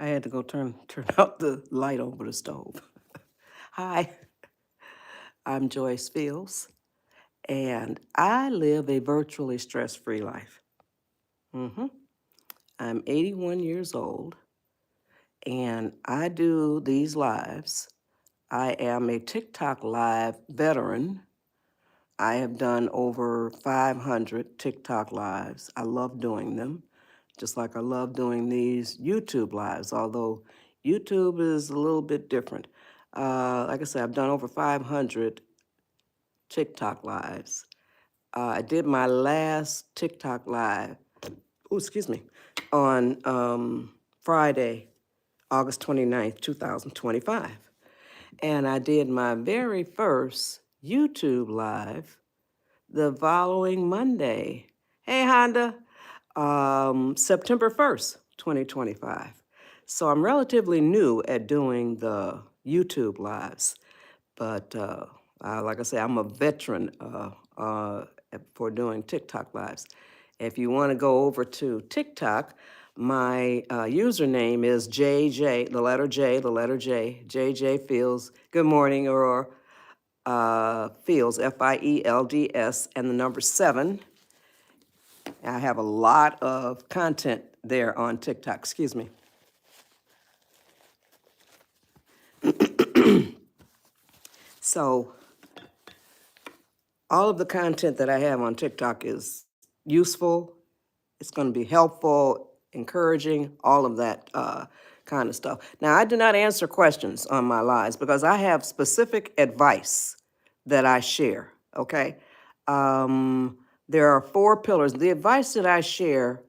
I had to go turn out the light over the stove. Hi, I'm Joyce Fields, and I live a virtually stress-free life. hmm I'm 81 years old, and I do these lives. I am a TikTok live veteran. I have done over 500 TikTok lives. I love doing them, just like I love doing these YouTube lives, although YouTube is a little bit different. Like I said, I've done over 500 TikTok lives. I did my last TikTok live, oh, excuse me, on Friday, August 29th, 2025. And I did my very first YouTube live the following Monday. Hey, Honda, September 1st, 2025. So I'm relatively new at doing the YouTube lives, but like I say, I'm a veteran for doing TikTok lives. If you want to go over to TikTok, my username is JJ, the letter J, JJ Fields. Good morning, Aurora. Fields, Fields, and the number 7. I have a lot of content there on TikTok. Excuse me. So all of the content that I have on TikTok is useful. It's going to be helpful, encouraging, all of that kind of stuff. Now, I do not answer questions on my lives because I have specific advice that I share, okay? There are 4 pillars. The advice that I share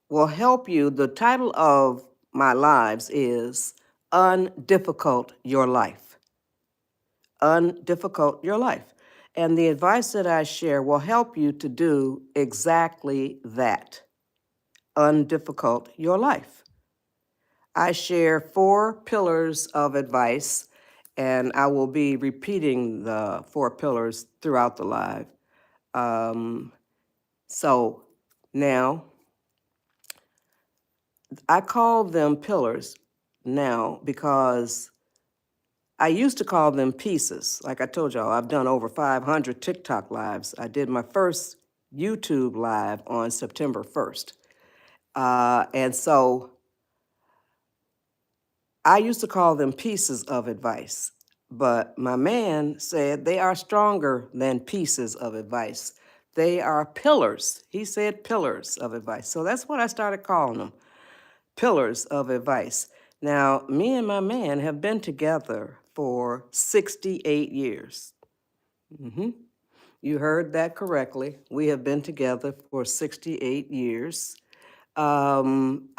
will help you. The title of my lives is Undifficult Your Life. Undifficult Your Life. And the advice that I share will help you to do exactly that. Undifficult Your Life. I share 4 pillars of advice, and I will be repeating the 4 pillars throughout the live. So now, I call them pillars now because I used to call them pieces. Like I told y'all, I've done over 500 TikTok lives. I did my first YouTube live on September 1st. And so I used to call them pieces of advice, but my man said they are stronger than pieces of advice. They are pillars. He said pillars of advice. So that's what I started calling them, pillars of advice. Now, me and my man have been together for 68 years. You heard that correctly. We have been together for 68 years. I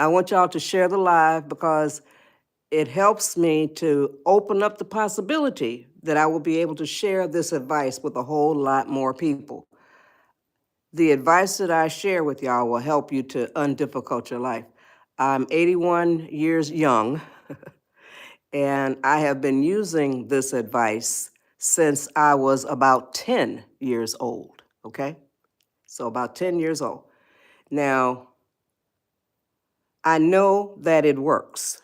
want y'all to share the live because it helps me to open up the possibility that I will be able to share this advice with a whole lot more people. The advice that I share with y'all will help you to undifficult your life. I'm 81 years young, and I have been using this advice since I was about 10 years old, okay? So about 10 years old. Now, I know that it works,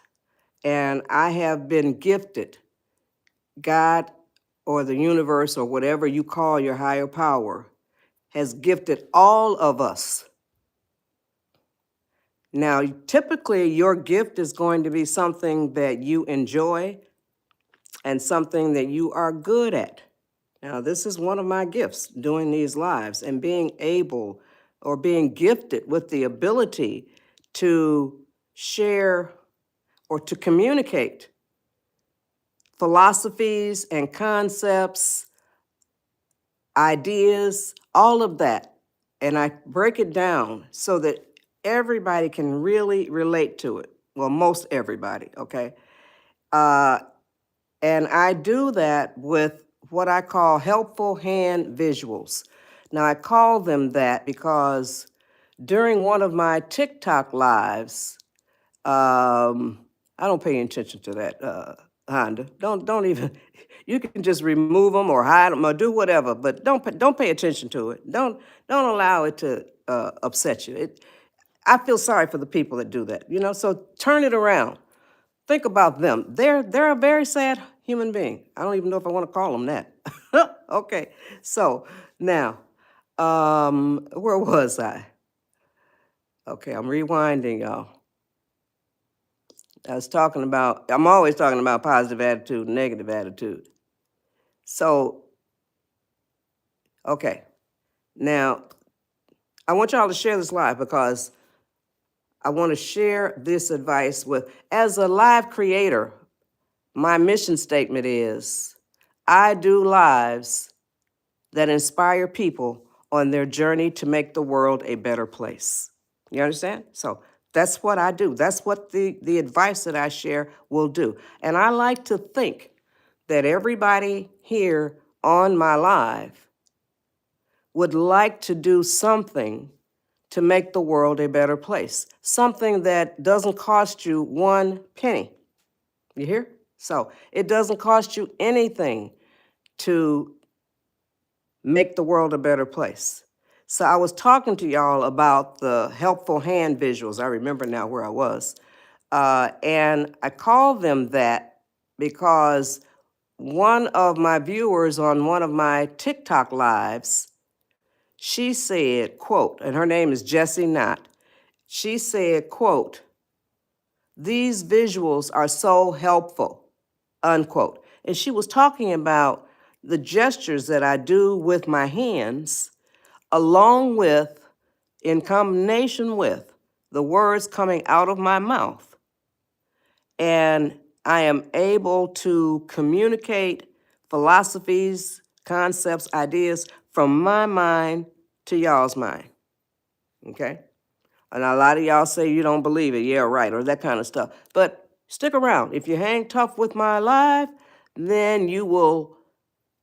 and I have been gifted. God or the universe or whatever you call your higher power has gifted all of us. Now, typically, your gift is going to be something that you enjoy and something that you are good at. Now, this is one of my gifts, doing these lives and being able or being gifted with the ability to share or to communicate philosophies and concepts, ideas, all of that. And I break it down so that everybody can really relate to it. Well, most everybody, okay? And I do that with what I call helpful hand visuals. Now, I call them that because during one of my TikTok lives, I don't pay any attention to that, Honda. Don't even. You can just remove them or hide them or do whatever, but don't pay attention to it. Don't allow it to upset you. I feel sorry for the people that do that, you know, so turn it around. Think about them. They're a very sad human being. I don't even know if I want to call them that. Okay, so now, where was I? Okay, I'm rewinding, y'all. I'm always talking about positive attitude, negative attitude. So, okay, now I want y'all to share this live because I want to share this advice as a live creator, my mission statement is, I do lives that inspire people on their journey to make the world a better place. You understand? So that's what I do. That's what the advice that I share will do. And I like to think that everybody here on my live would like to do something to make the world a better place. Something that doesn't cost you one penny. You hear? So it doesn't cost you anything to make the world a better place. So I was talking to y'all about the helpful hand visuals. I remember now where I was. And I called them that because one of my viewers on one of my TikTok lives, she said, quote, and her name is Jessie Knott. She said, quote, these visuals are so helpful, unquote. And she was talking about the gestures that I do with my hands, along with, in combination with, the words coming out of my mouth. And I am able to communicate philosophies, concepts, ideas from my mind to y'all's mind, okay? And a lot of y'all say you don't believe it, yeah, right, or that kind of stuff. But stick around. If you hang tough with my live, then you will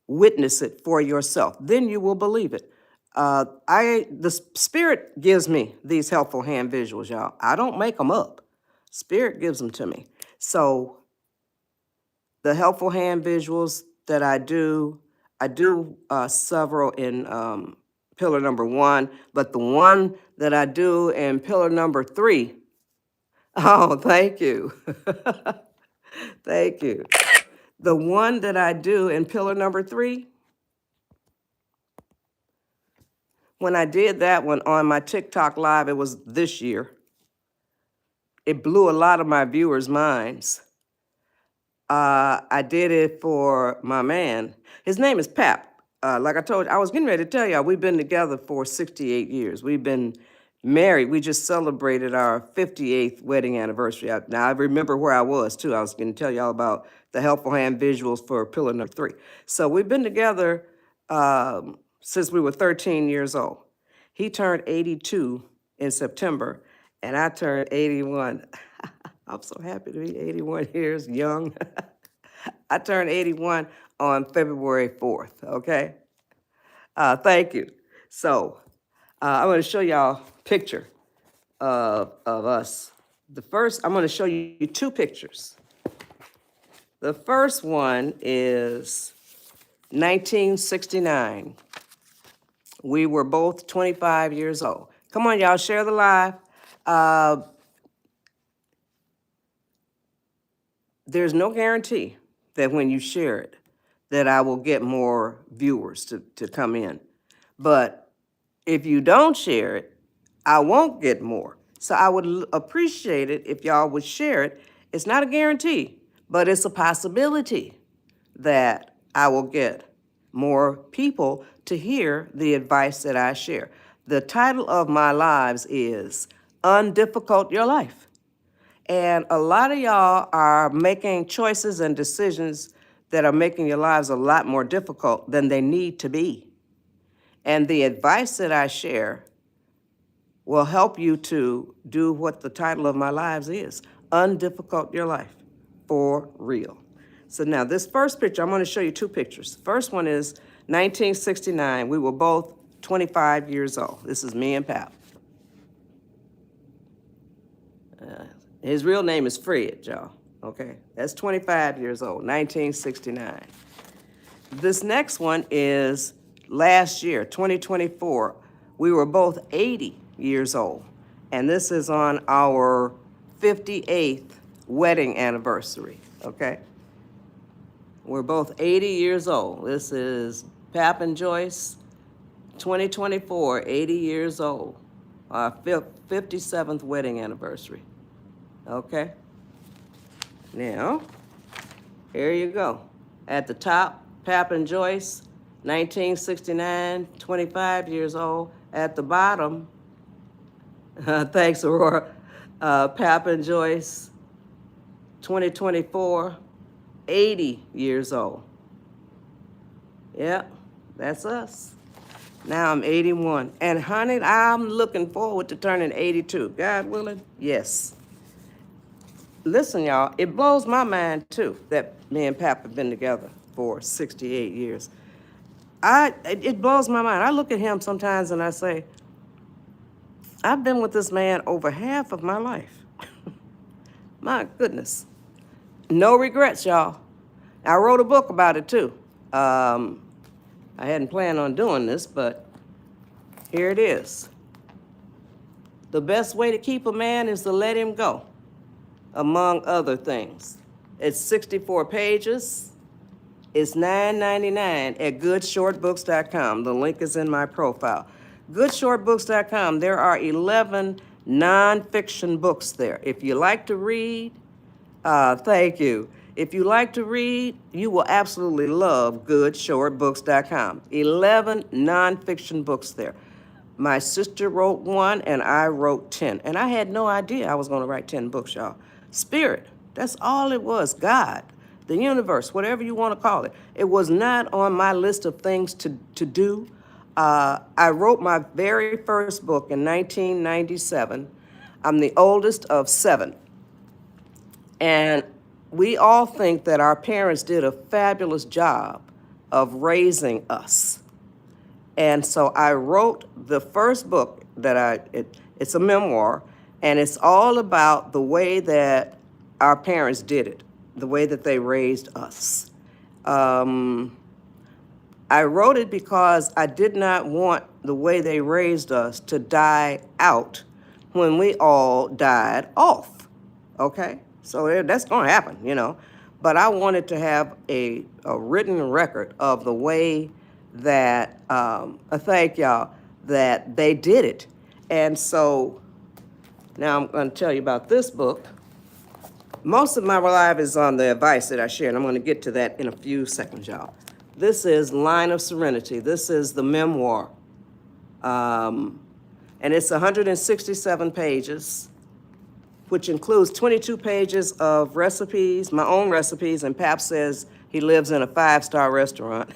witness it for yourself. Then you will believe it. The Spirit gives me these helpful hand visuals, y'all. I don't make them up. Spirit gives them to me. So the helpful hand visuals that I do several in pillar number 1, but the one that I do in pillar number 3, oh, thank you. Thank you. The one that I do in pillar number 3, when I did that one on my TikTok live, it was this year. It blew a lot of my viewers' minds. I did it for my man. His name is Pap. Like I told you, I was getting ready to tell y'all, we've been together for 68 years. We've been married. We just celebrated our 58th wedding anniversary. Now, I remember where I was, too. I was going to tell y'all about the helpful hand visuals for pillar number 3. So we've been together since we were 13 years old. He turned 82 in September, and I turned 81. I'm so happy to be 81 years young. I turned 81 on February 4th, okay? Thank you. So I'm going to show y'all a picture of us. I'm going to show you 2 pictures. The first one is 1969. We were both 25 years old. Come on, y'all, share the live. There's no guarantee that when you share it, that I will get more viewers to come in. But if you don't share it, I won't get more. So I would appreciate it if y'all would share it. It's not a guarantee, but it's a possibility that I will get more people to hear the advice that I share. The title of my lives is Undifficult Your Life. And a lot of y'all are making choices and decisions that are making your lives a lot more difficult than they need to be. And the advice that I share will help you to do what the title of my lives is, Undifficult Your Life, for real. So now this first picture, I'm going to show you 2 pictures. The first one is 1969. We were both 25 years old. This is me and Pap. His real name is Fred, y'all, okay? That's 25 years old, 1969. This next one is last year, 2024. We were both 80 years old. And this is on our 58th wedding anniversary, okay? We're both 80 years old. This is Pap and Joyce, 2024, 80 years old. Our 57th wedding anniversary, okay? Now, here you go. At the top, Pap and Joyce, 1969, 25 years old. At the bottom, thanks, Aurora, Pap and Joyce, 2024, 80 years old. Yep, that's us. Now I'm 81. And honey, I'm looking forward to turning 82. God willing, yes. Listen, y'all, it blows my mind, too, that me and Pap have been together for 68 years. It blows my mind. I look at him sometimes and I say, I've been with this man over half of my life. My goodness. No regrets, y'all. I wrote a book about it, too. I hadn't planned on doing this, but here it is. The best way to keep a man is to let him go, among other things. It's 64 pages. It's $9.99 at goodshortbooks.com. The link is in my profile. Goodshortbooks.com, there are 11 nonfiction books there. If you like to read, thank you. If you like to read, you will absolutely love goodshortbooks.com. 11 nonfiction books there. My sister wrote one and I wrote 10. And I had no idea I was going to write 10 books, y'all. Spirit, that's all it was. God, the universe, whatever you want to call it. It was not on my list of things to do. I wrote my very first book in 1997. I'm the oldest of 7. And we all think that our parents did a fabulous job of raising us. And so I wrote the first book that it's a memoir, and it's all about the way that our parents did it, the way that they raised us. I wrote it because I did not want the way they raised us to die out when we all died off, okay? So that's going to happen, you know. But I wanted to have a written record of the way that, thank y'all, that they did it. And so now I'm going to tell you about this book. Most of my life is on the advice that I share, and I'm going to get to that in a few seconds, y'all. This is Line of Serenity. This is the memoir. And it's 167 pages, which includes 22 pages of recipes, my own recipes, and Pap says he lives in a 5-star restaurant.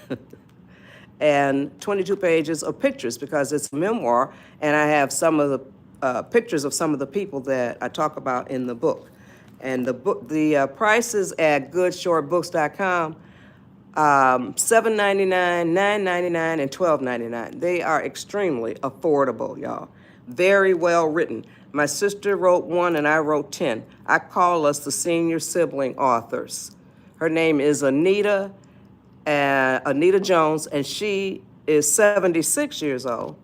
And 22 pages of pictures because it's a memoir, and I have some of the pictures of some of the people that I talk about in the book. And the book, the prices at goodshortbooks.com, $7.99, $9.99, and $12.99. They are extremely affordable, y'all. Very well written. My sister wrote 1 and I wrote 10. I call us the senior sibling authors. Her name is Anita Jones, and she is 76 years old,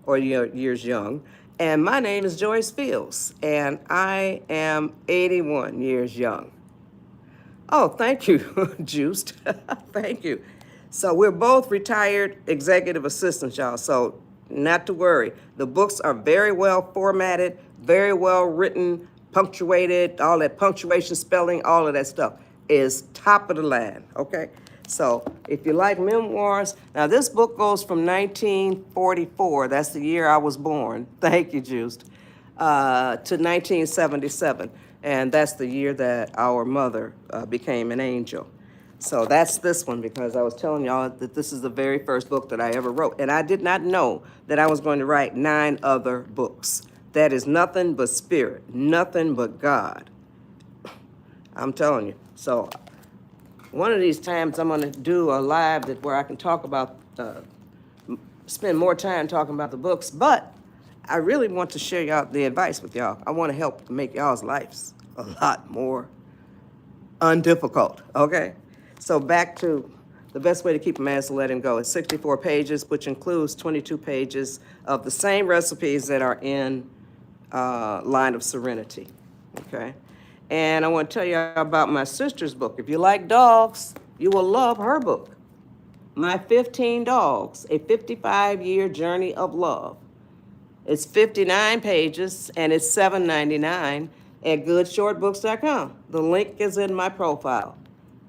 or years young. And my name is Joyce Fields, and I am 81 years young. Oh, thank you, Juiced. Thank you. So we're both retired executive assistants, y'all, so not to worry. The books are very well formatted, very well written, punctuated, all that punctuation, spelling, all of that stuff is top of the line, okay? So if you like memoirs, now this book goes from 1944, that's the year I was born, thank you, Juiced, to 1977. And that's the year that our mother became an angel. So that's this one, because I was telling y'all that this is the very first book that I ever wrote. And I did not know that I was going to write 9 other books. That is nothing but spirit, nothing but God. I'm telling you. So one of these times I'm going to do a live where I can talk about, spend more time talking about the books. But I really want to share y'all the advice with y'all. I want to help make y'all's lives a lot more undifficult, okay? So back to the best way to keep a man is to let him go. It's 64 pages, which includes 22 pages of the same recipes that are in line of serenity, okay? And I want to tell you about my sister's book. If you like dogs, you will love her book, My 15 Dogs, a 55-year journey of love. It's 59 pages, and it's $7.99 at goodshortbooks.com. The link is in my profile.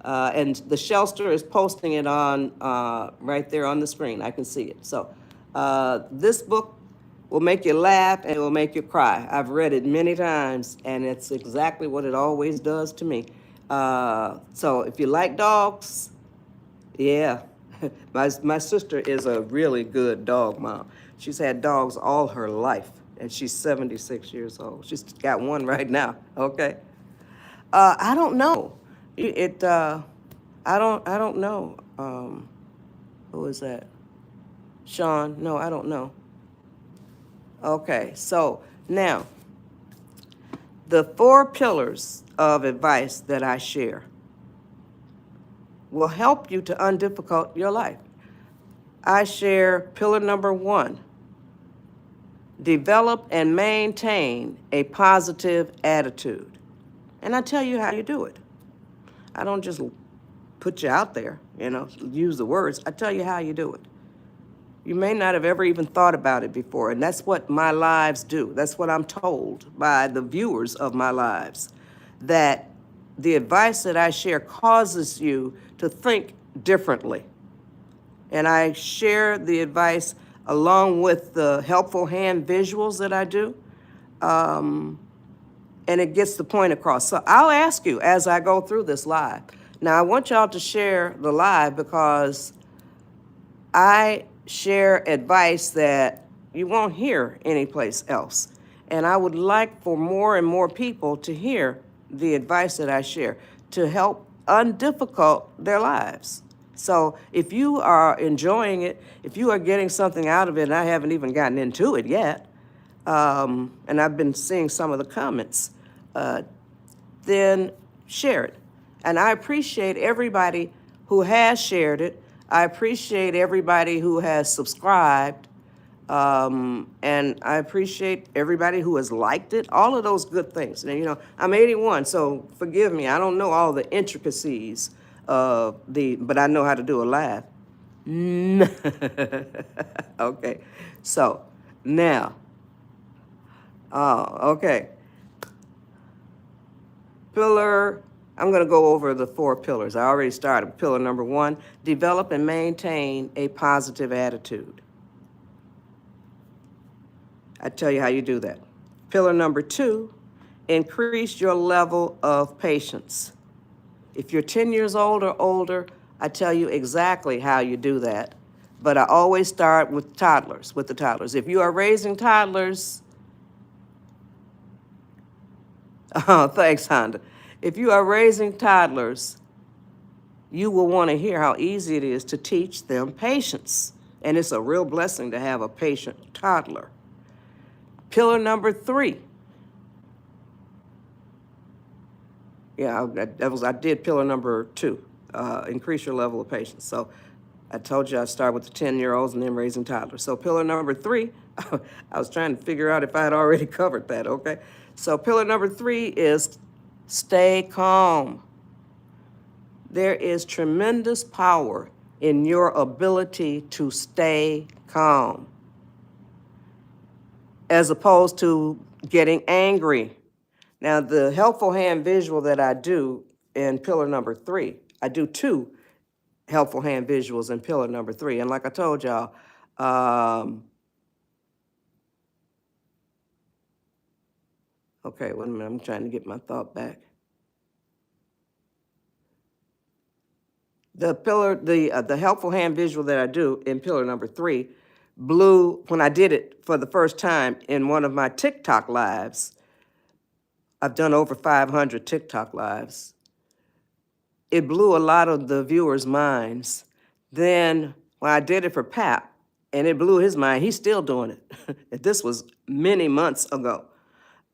And the Shelster is posting it on right there on the screen. I can see it. So this book will make you laugh and it will make you cry. I've read it many times, and it's exactly what it always does to me. So if you like dogs, yeah. My sister is a really good dog mom. She's had dogs all her life, and she's 76 years old. She's got one right now, okay? I don't know. I don't know. Who is that? Sean? No, I don't know. Okay, so now, the 4 pillars of advice that I share will help you to undifficult your life. I share pillar number 1, develop and maintain a positive attitude. And I tell you how you do it. I don't just put you out there, use the words. I tell you how you do it. You may not have ever even thought about it before, and that's what my lives do. That's what I'm told by the viewers of my lives, that the advice that I share causes you to think differently. And I share the advice along with the helpful hand visuals that I do, and it gets the point across. So I'll ask you as I go through this live. Now, I want y'all to share the live because I share advice that you won't hear anyplace else. And I would like for more and more people to hear the advice that I share to help undifficult their lives. So if you are enjoying it, if you are getting something out of it, and I haven't even gotten into it yet, and I've been seeing some of the comments, then share it. And I appreciate everybody who has shared it. I appreciate everybody who has subscribed. And I appreciate everybody who has liked it, all of those good things. And, I'm 81, so forgive me. I don't know all the intricacies of but I know how to do a laugh. Okay, so now, okay. I'm going to go over the 4 pillars. I already started. Pillar number 1, develop and maintain a positive attitude. I tell you how you do that. Pillar number 2, increase your level of patience. If you're 10 years old or older, I tell you exactly how you do that. But I always start with the toddlers. If you are raising toddlers, oh, thanks, Honda. If you are raising toddlers, you will want to hear how easy it is to teach them patience. And it's a real blessing to have a patient toddler. Pillar number 3. Yeah, I did pillar number 2, increase your level of patience. So I told you I start with the 10-year-olds and then raising toddlers. So pillar number 3, I was trying to figure out if I had already covered that, okay? So pillar number 3 is stay calm. There is tremendous power in your ability to stay calm, as opposed to getting angry. Now, the helpful hand visual that I do in pillar number 3, I do 2 helpful hand visuals in pillar number 3. And like I told y'all, okay, wait a minute, I'm trying to get my thought back. The helpful hand visual that I do in pillar number 3 blew, when I did it for the first time in one of my TikTok lives. I've done over 500 TikTok lives. It blew a lot of the viewers' minds. Then when I did it for Pap, and it blew his mind, he's still doing it. This was many months ago.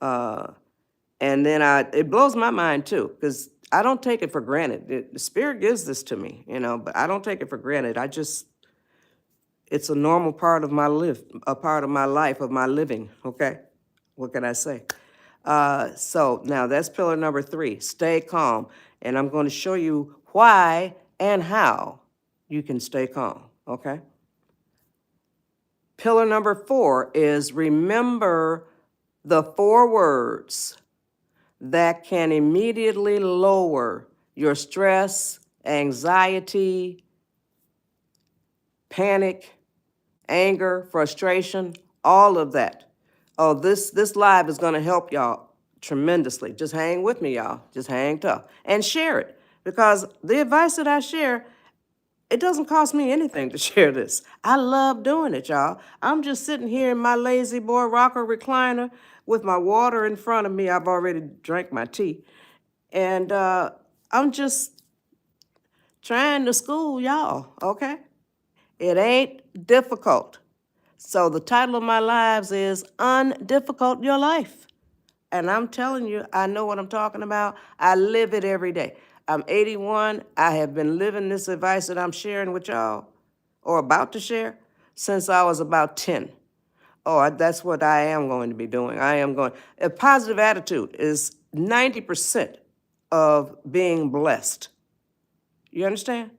And then it blows my mind too, because I don't take it for granted. The Spirit gives this to me, but I don't take it for granted. It's a normal part of my life, of my living, okay? What can I say? So now that's pillar number 3, stay calm. And I'm going to show you why and how you can stay calm, okay? Pillar number 4 is remember the 4 words that can immediately lower your stress, anxiety, panic, anger, frustration, all of that. Oh, this live is going to help y'all tremendously. Just hang with me, y'all. Just hang tough and share it, because the advice that I share, it doesn't cost me anything to share this. I love doing it, y'all. I'm just sitting here in my lazy boy rocker recliner with my water in front of me. I've already drank my tea. And I'm just trying to school y'all, okay? It ain't difficult. So the title of my lives is Undifficult Your Life. And I'm telling you, I know what I'm talking about. I live it every day. I'm 81. I have been living this advice that I'm sharing with y'all, or about to share, since I was about 10. Oh, that's what I am going to be doing. A positive attitude is 90% of being blessed. You understand?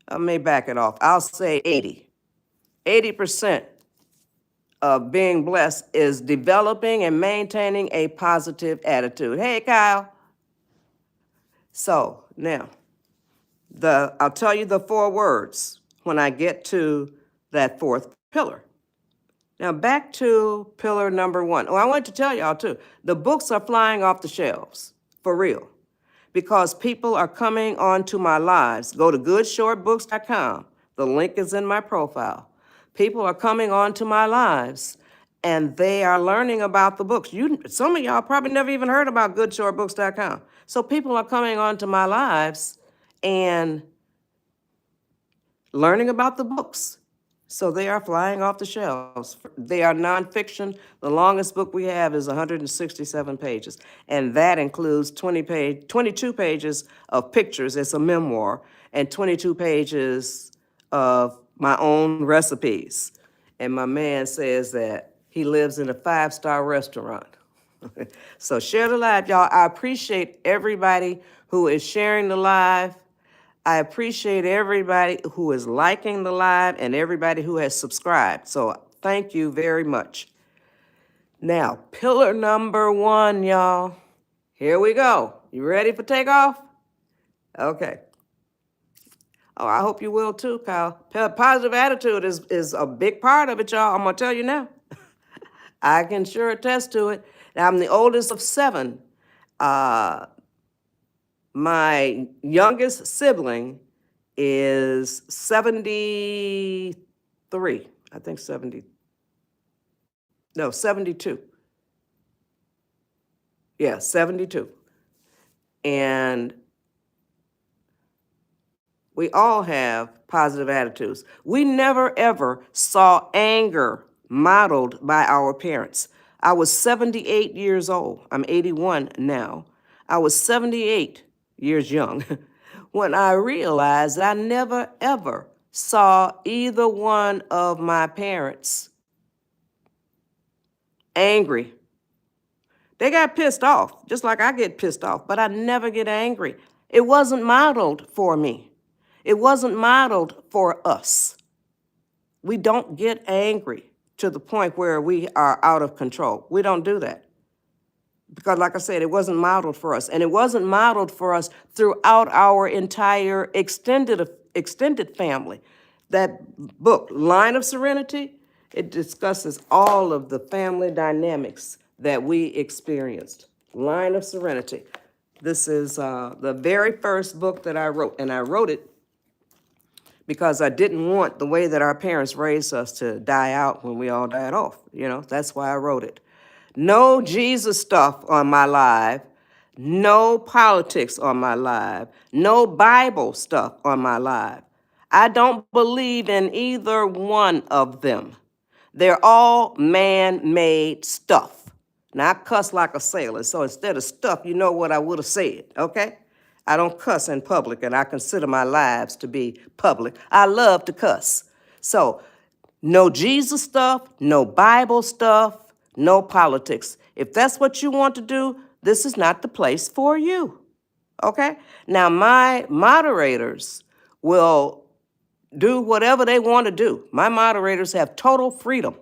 I may back it off. I'll say 80. 80% of being blessed is developing and maintaining a positive attitude. Hey, Kyle. So now, I'll tell you the 4 words when I get to that 4th pillar. Now back to pillar number 1. Oh, I want to tell y'all too, the books are flying off the shelves, for real, because people are coming onto my lives. Go to goodshortbooks.com. The link is in my profile. People are coming onto my lives, and they are learning about the books. Some of y'all probably never even heard about goodshortbooks.com. So people are coming onto my lives and learning about the books. So they are flying off the shelves. They are nonfiction. The longest book we have is 167 pages, and that includes 22 pages of pictures. It's a memoir, and 22 pages of my own recipes. And my man says that he lives in a 5-star restaurant. So share the live, y'all. I appreciate everybody who is sharing the live. I appreciate everybody who is liking the live and everybody who has subscribed. So thank you very much. Now, pillar number 1, y'all. Here we go. You ready for takeoff? Okay. Oh, I hope you will too, Kyle. Positive attitude is a big part of it, y'all. I'm going to tell you now. I can sure attest to it. Now, I'm the oldest of 7. My youngest sibling is 73. I think 72. Yeah, 72. And we all have positive attitudes. We never, ever saw anger modeled by our parents. I was 78 years old. I'm 81 now. I was 78 years young when I realized I never, ever saw either one of my parents angry. They got pissed off, just like I get pissed off, but I never get angry. It wasn't modeled for me. It wasn't modeled for us. We don't get angry to the point where we are out of control. We don't do that. Because like I said, it wasn't modeled for us. And it wasn't modeled for us throughout our entire extended family. That book, Line of Serenity, it discusses all of the family dynamics that we experienced. Line of Serenity. This is the very first book that I wrote, and I wrote it because I didn't want the way that our parents raised us to die out when we all died off. That's why I wrote it. No Jesus stuff on my live, no politics on my live, no Bible stuff on my live. I don't believe in either one of them. They're all man-made stuff. Now, I cuss like a sailor, so instead of stuff, you know what I would have said, okay? I don't cuss in public, and I consider my lives to be public. I love to cuss. So, no Jesus stuff, no Bible stuff, no politics. If that's what you want to do, this is not the place for you. Okay? Now, my moderators will do whatever they want to do. My moderators have total freedom.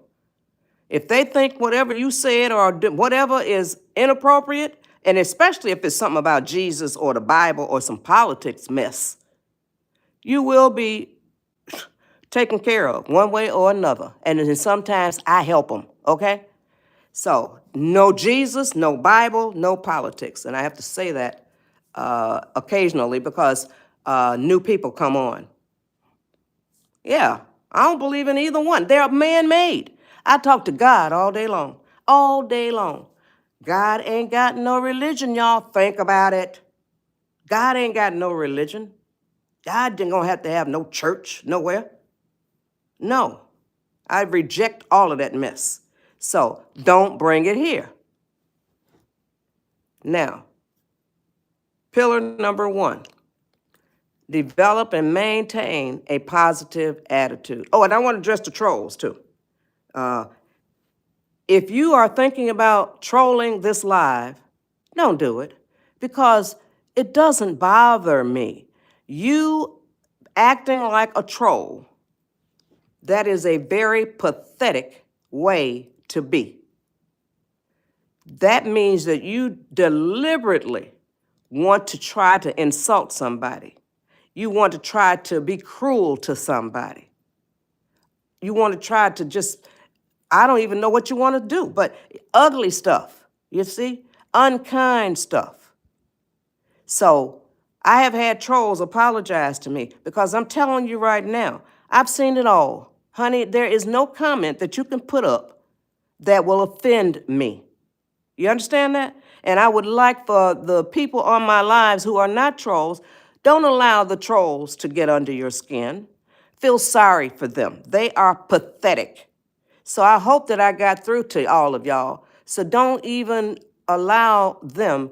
If they think whatever you said or whatever is inappropriate, and especially if it's something about Jesus or the Bible or some politics mess, you will be taken care of one way or another. And then sometimes I help them, okay? So no Jesus, no Bible, no politics. And I have to say that occasionally because new people come on. Yeah, I don't believe in either one. They're man-made. I talk to God all day long, all day long. God ain't got no religion, y'all. Think about it. God ain't got no religion. God ain't gonna have to have no church nowhere. No, I reject all of that mess. So don't bring it here. Now, pillar number 1, develop and maintain a positive attitude. Oh, and I want to address the trolls too. If you are thinking about trolling this live, don't do it because it doesn't bother me. You acting like a troll, that is a very pathetic way to be. That means that you deliberately want to try to insult somebody. You want to try to be cruel to somebody. You want to try to just, I don't even know what you want to do, but ugly stuff, you see, unkind stuff. So I have had trolls apologize to me because I'm telling you right now, I've seen it all. Honey, there is no comment that you can put up that will offend me. You understand that? And I would like for the people on my lives who are not trolls, don't allow the trolls to get under your skin. Feel sorry for them. They are pathetic. So I hope that I got through to all of y'all. So don't even allow them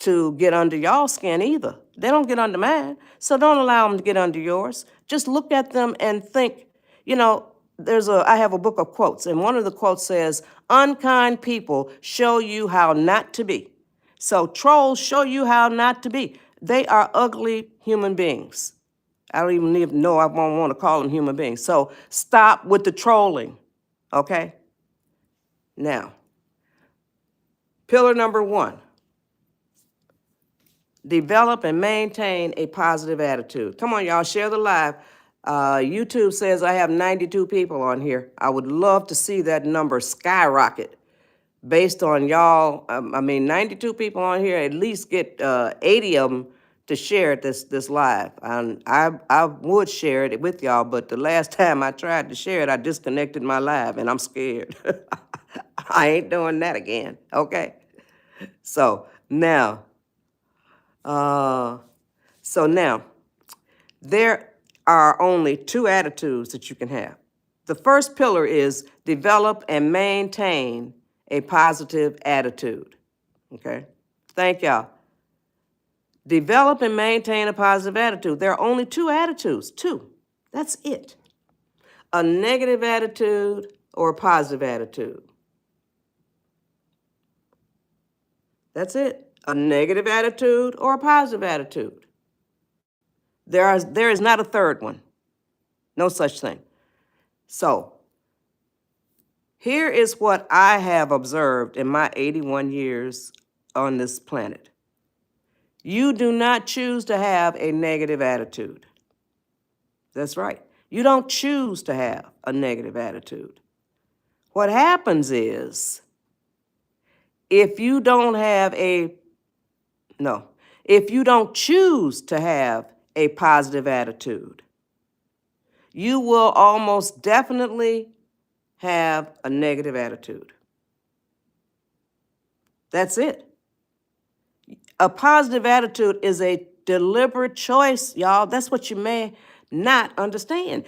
to get under y'all skin either. They don't get under mine. So don't allow them to get under yours. Just look at them and think, you know, I have a book of quotes, and one of the quotes says, unkind people show you how not to be. So trolls show you how not to be. They are ugly human beings. I don't even know I won't want to call them human beings. So stop with the trolling, okay? Now, pillar number 1, develop and maintain a positive attitude. Come on, y'all, share the live. YouTube says I have 92 people on here. I would love to see that number skyrocket based on y'all. 92 people on here, at least get 80 of them to share this live. And I would share it with y'all, but the last time I tried to share it, I disconnected my live, and I'm scared. I ain't doing that again, okay? So now, there are only 2 attitudes that you can have. The first pillar is develop and maintain a positive attitude, okay? Thank y'all. Develop and maintain a positive attitude. There are only 2 attitudes, 2. That's it. A negative attitude or a positive attitude. That's it. A negative attitude or a positive attitude. There is not a third one. No such thing. So, here is what I have observed in my 81 years on this planet. You do not choose to have a negative attitude. That's right. You don't choose to have a negative attitude. What happens is, if you don't choose to have a positive attitude, you will almost definitely have a negative attitude. That's it. A positive attitude is a deliberate choice, y'all. That's what you may not understand.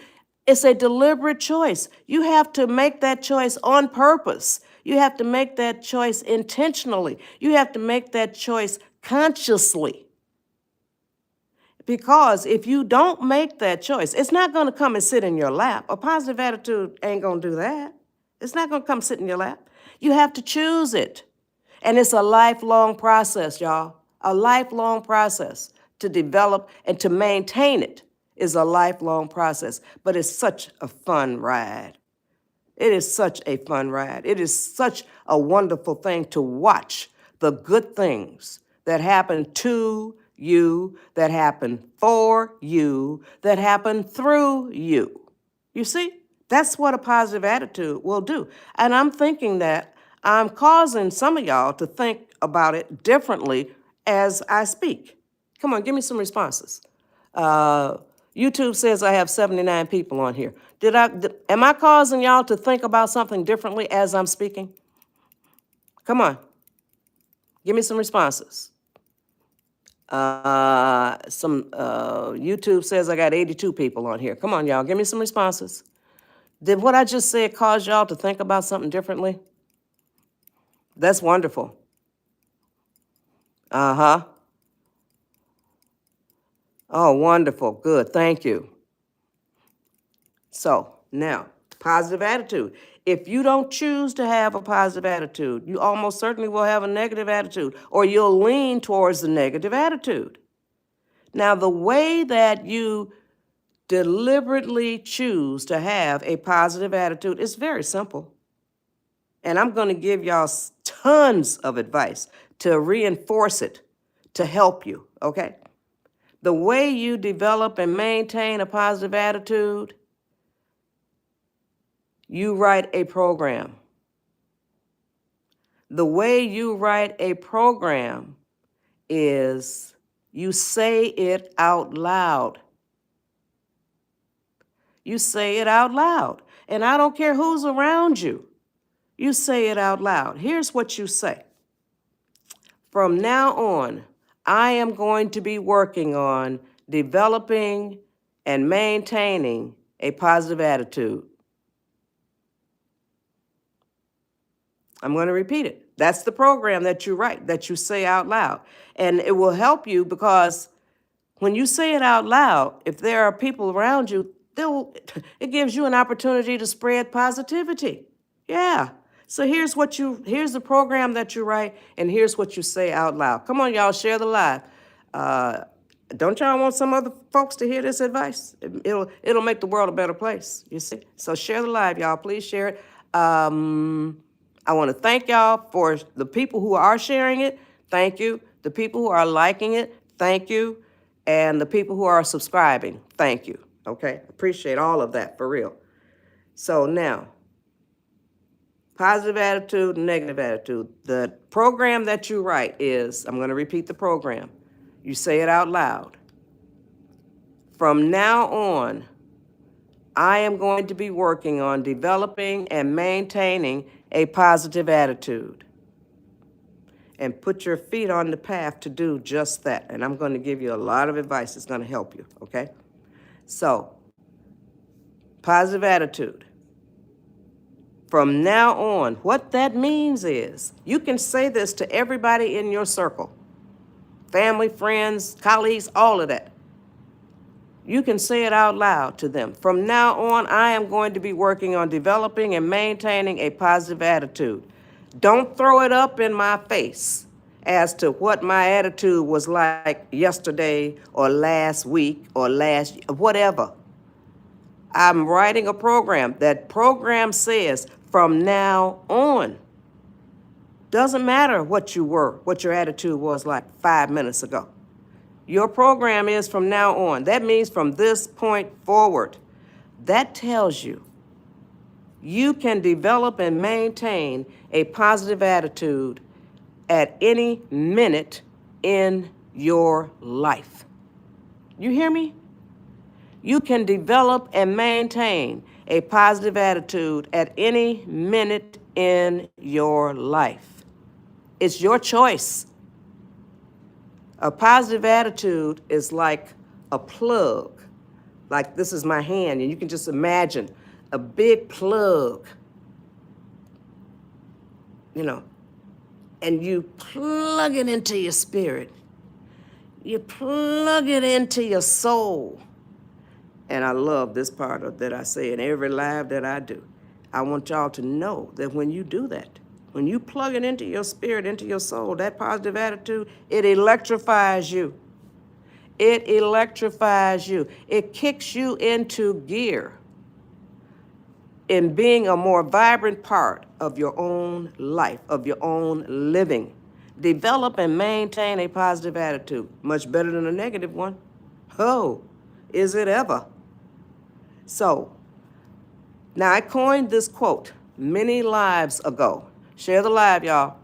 It's a deliberate choice. You have to make that choice on purpose. You have to make that choice intentionally. You have to make that choice consciously. Because if you don't make that choice, it's not going to come and sit in your lap. A positive attitude ain't going to do that. It's not going to come sit in your lap. You have to choose it. And it's a lifelong process, y'all. A lifelong process to develop and to maintain it is a lifelong process. But it's such a fun ride. It is such a fun ride. It is such a wonderful thing to watch the good things that happen to you, that happen for you, that happen through you. You see, that's what a positive attitude will do. And I'm thinking that I'm causing some of y'all to think about it differently as I speak. Come on, give me some responses. Uh, YouTube says I have 79 people on here. Am I causing y'all to think about something differently as I'm speaking? Come on, give me some responses. YouTube says I got 82 people on here. Come on, y'all, give me some responses. Did what I just said cause y'all to think about something differently? That's wonderful. Uh-huh. Oh, wonderful. Good. Thank you. So now, positive attitude. If you don't choose to have a positive attitude, you almost certainly will have a negative attitude, or you'll lean towards the negative attitude. Now, the way that you deliberately choose to have a positive attitude is very simple. And I'm going to give y'all tons of advice to reinforce it, to help you, okay? The way you develop and maintain a positive attitude, you write a program. The way you write a program is you say it out loud. You say it out loud. And I don't care who's around you. You say it out loud. Here's what you say. From now on, I am going to be working on developing and maintaining a positive attitude. I'm going to repeat it. That's the program that you write, that you say out loud. And it will help you because when you say it out loud, if there are people around you, it gives you an opportunity to spread positivity. Yeah. So here's the program that you write, and here's what you say out loud. Come on, y'all, share the live. Don't y'all want some other folks to hear this advice? It'll make the world a better place, you see? So share the live, y'all. Please share it. I want to thank y'all for the people who are sharing it. Thank you. The people who are liking it. Thank you. And the people who are subscribing. Thank you. Okay? Appreciate all of that, for real. So now, positive attitude and negative attitude. The program that you write is, I'm going to repeat the program. You say it out loud. From now on, I am going to be working on developing and maintaining a positive attitude. And put your feet on the path to do just that. And I'm going to give you a lot of advice that's going to help you, okay? So, positive attitude. From now on, what that means is you can say this to everybody in your circle. Family, friends, colleagues, all of that. You can say it out loud to them. From now on, I am going to be working on developing and maintaining a positive attitude. Don't throw it up in my face as to what my attitude was like yesterday or last week or whatever. I'm writing a program. That program says from now on. Doesn't matter what your attitude was like 5 minutes ago. Your program is from now on. That means from this point forward. That tells you you can develop and maintain a positive attitude at any minute in your life. You hear me? You can develop and maintain a positive attitude at any minute in your life. It's your choice. A positive attitude is like a plug. Like this is my hand, and you can just imagine a big plug, and you plug it into your spirit. You plug it into your soul. And I love this part that I say in every live that I do. I want y'all to know that when you do that, when you plug it into your spirit, into your soul, that positive attitude, it electrifies you. It electrifies you. It kicks you into gear in being a more vibrant part of your own life, of your own living. Develop and maintain a positive attitude, much better than a negative one. Oh, is it ever? So, now I coined this quote many lives ago. Share the live, y'all.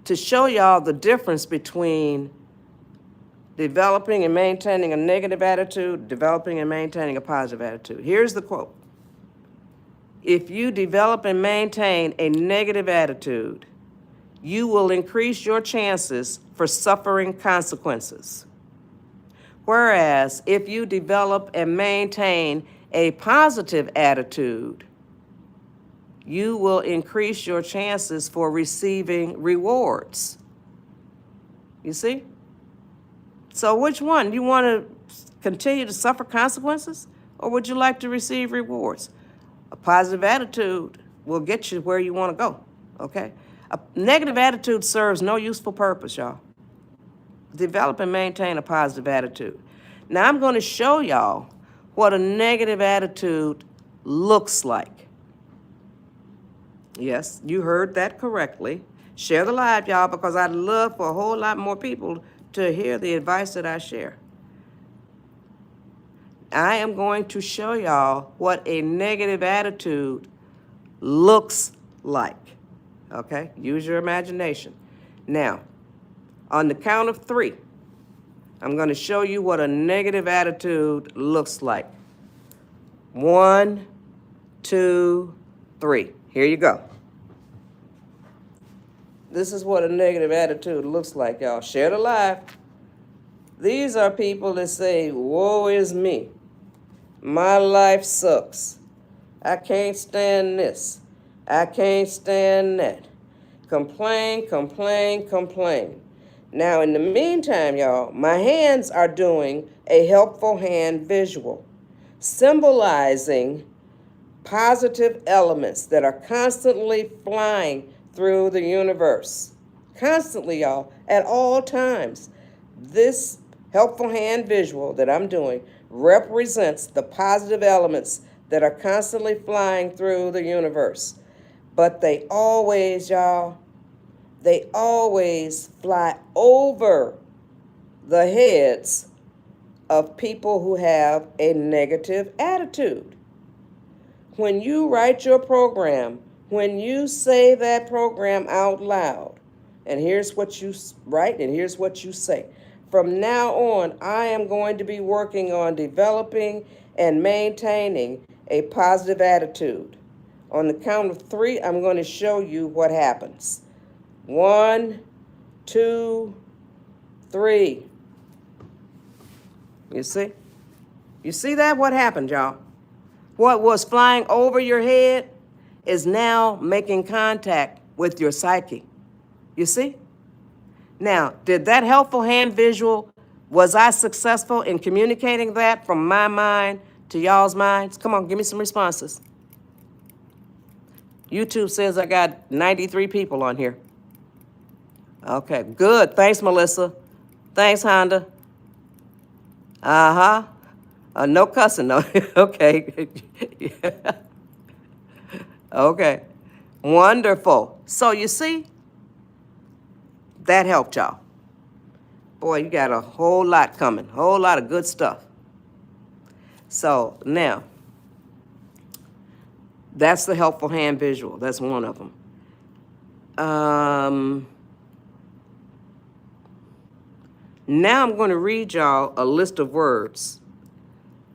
To show y'all the difference between developing and maintaining a negative attitude, developing and maintaining a positive attitude. Here's the quote. If you develop and maintain a negative attitude, you will increase your chances for suffering consequences. Whereas if you develop and maintain a positive attitude, you will increase your chances for receiving rewards. You see? So which one? You want to continue to suffer consequences, or would you like to receive rewards? A positive attitude will get you where you want to go, okay? A negative attitude serves no useful purpose, y'all. Develop and maintain a positive attitude. Now I'm going to show y'all what a negative attitude looks like. Yes, you heard that correctly. Share the live, y'all, because I'd love for a whole lot more people to hear the advice that I share. I am going to show y'all what a negative attitude looks like. Okay? Use your imagination. Now, on the count of 3, I'm going to show you what a negative attitude looks like. 1, 2, 3. Here you go. This is what a negative attitude looks like, y'all. Share the live. These are people that say, woe is me. My life sucks. I can't stand this. I can't stand that. Complain, complain, complain. Now, in the meantime, y'all, my hands are doing a helpful hand visual, symbolizing positive elements that are constantly flying through the universe. Constantly, y'all, at all times. This helpful hand visual that I'm doing represents the positive elements that are constantly flying through the universe. But they always, y'all, they always fly over the heads of people who have a negative attitude. When you write your program, when you say that program out loud, and here's what you write and here's what you say. From now on, I am going to be working on developing and maintaining a positive attitude. On the count of 3, I'm going to show you what happens. 1, 2, 3. You see? You see that? What happened, y'all? What was flying over your head is now making contact with your psyche. You see? Now, did that helpful hand visual, was I successful in communicating that from my mind to y'all's minds? Come on, give me some responses. YouTube says I got 93 people on here. Okay, good. Thanks, Melissa. Thanks, Honda. Uh-huh. No cussing, no. Okay. Yeah. Okay. Wonderful. So you see, that helped y'all. Boy, you got a whole lot coming, whole lot of good stuff. So now, that's the helpful hand visual. That's one of them. Now I'm going to read y'all a list of words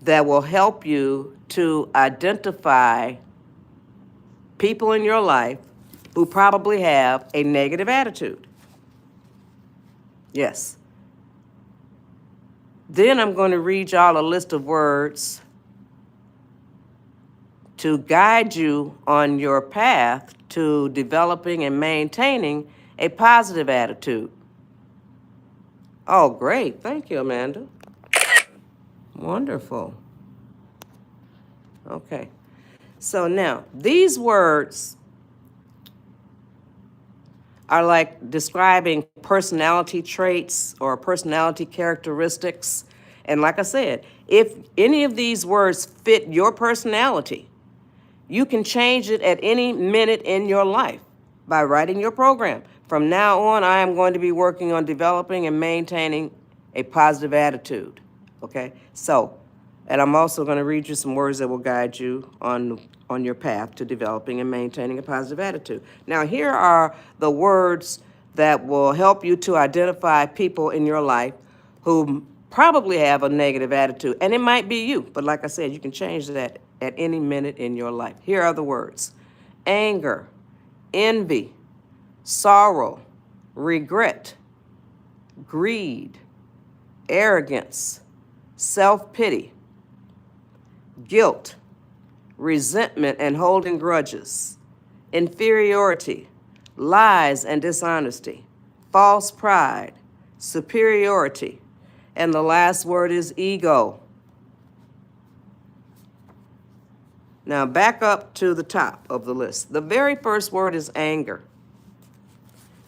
that will help you to identify people in your life who probably have a negative attitude. Yes. Then I'm going to read y'all a list of words to guide you on your path to developing and maintaining a positive attitude. Oh, great. Thank you, Amanda. Wonderful. Okay. So now, these words are like describing personality traits or personality characteristics. And like I said, if any of these words fit your personality, you can change it at any minute in your life by writing your program. From now on, I am going to be working on developing and maintaining a positive attitude. Okay? So, and I'm also going to read you some words that will guide you on your path to developing and maintaining a positive attitude. Now, here are the words that will help you to identify people in your life who probably have a negative attitude. And it might be you, but like I said, you can change that at any minute in your life. Here are the words: anger, envy, sorrow, regret, greed, arrogance, self-pity, guilt, resentment and holding grudges, inferiority, lies and dishonesty, false pride, superiority, and the last word is ego. Now back up to the top of the list. The very first word is anger.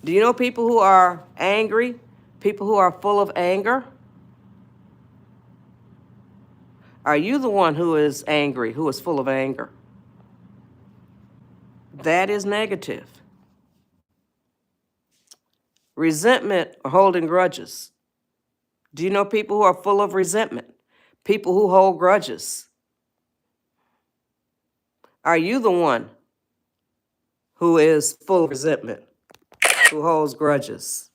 Do you know people who are angry? People who are full of anger? Are you the one who is angry, who is full of anger? That is negative. Resentment or holding grudges. Do you know people who are full of resentment? People who hold grudges. Are you the one who is full of resentment, who holds grudges?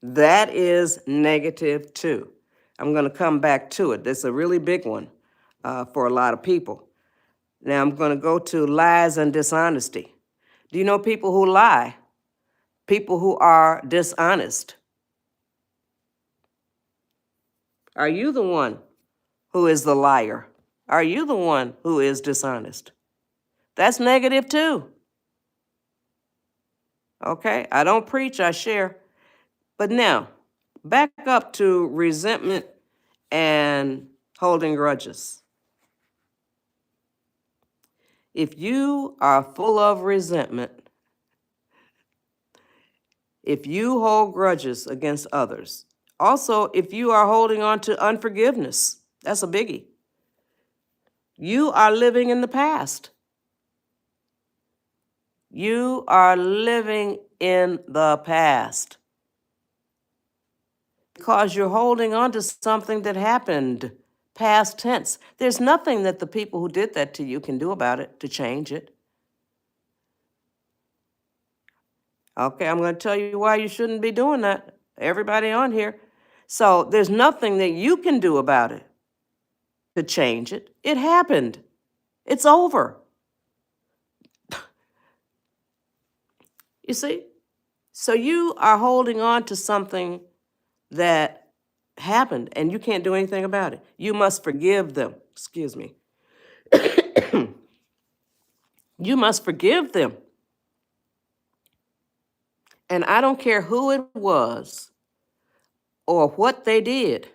That is negative too. I'm going to come back to it. That's a really big one for a lot of people. Now I'm going to go to lies and dishonesty. Do you know people who lie? People who are dishonest. Are you the one who is the liar? Are you the one who is dishonest? That's negative too. Okay, I don't preach, I share. But now, back up to resentment and holding grudges. If you are full of resentment, if you hold grudges against others, also if you are holding on to unforgiveness, that's a biggie. You are living in the past. You are living in the past because you're holding on to something that happened, past tense. There's nothing that the people who did that to you can do about it to change it. Okay, I'm going to tell you why you shouldn't be doing that. Everybody on here. So there's nothing that you can do about it to change it. It happened. It's over. You see? So you are holding on to something that happened and you can't do anything about it. You must forgive them. Excuse me. You must forgive them. And I don't care who it was or what they did.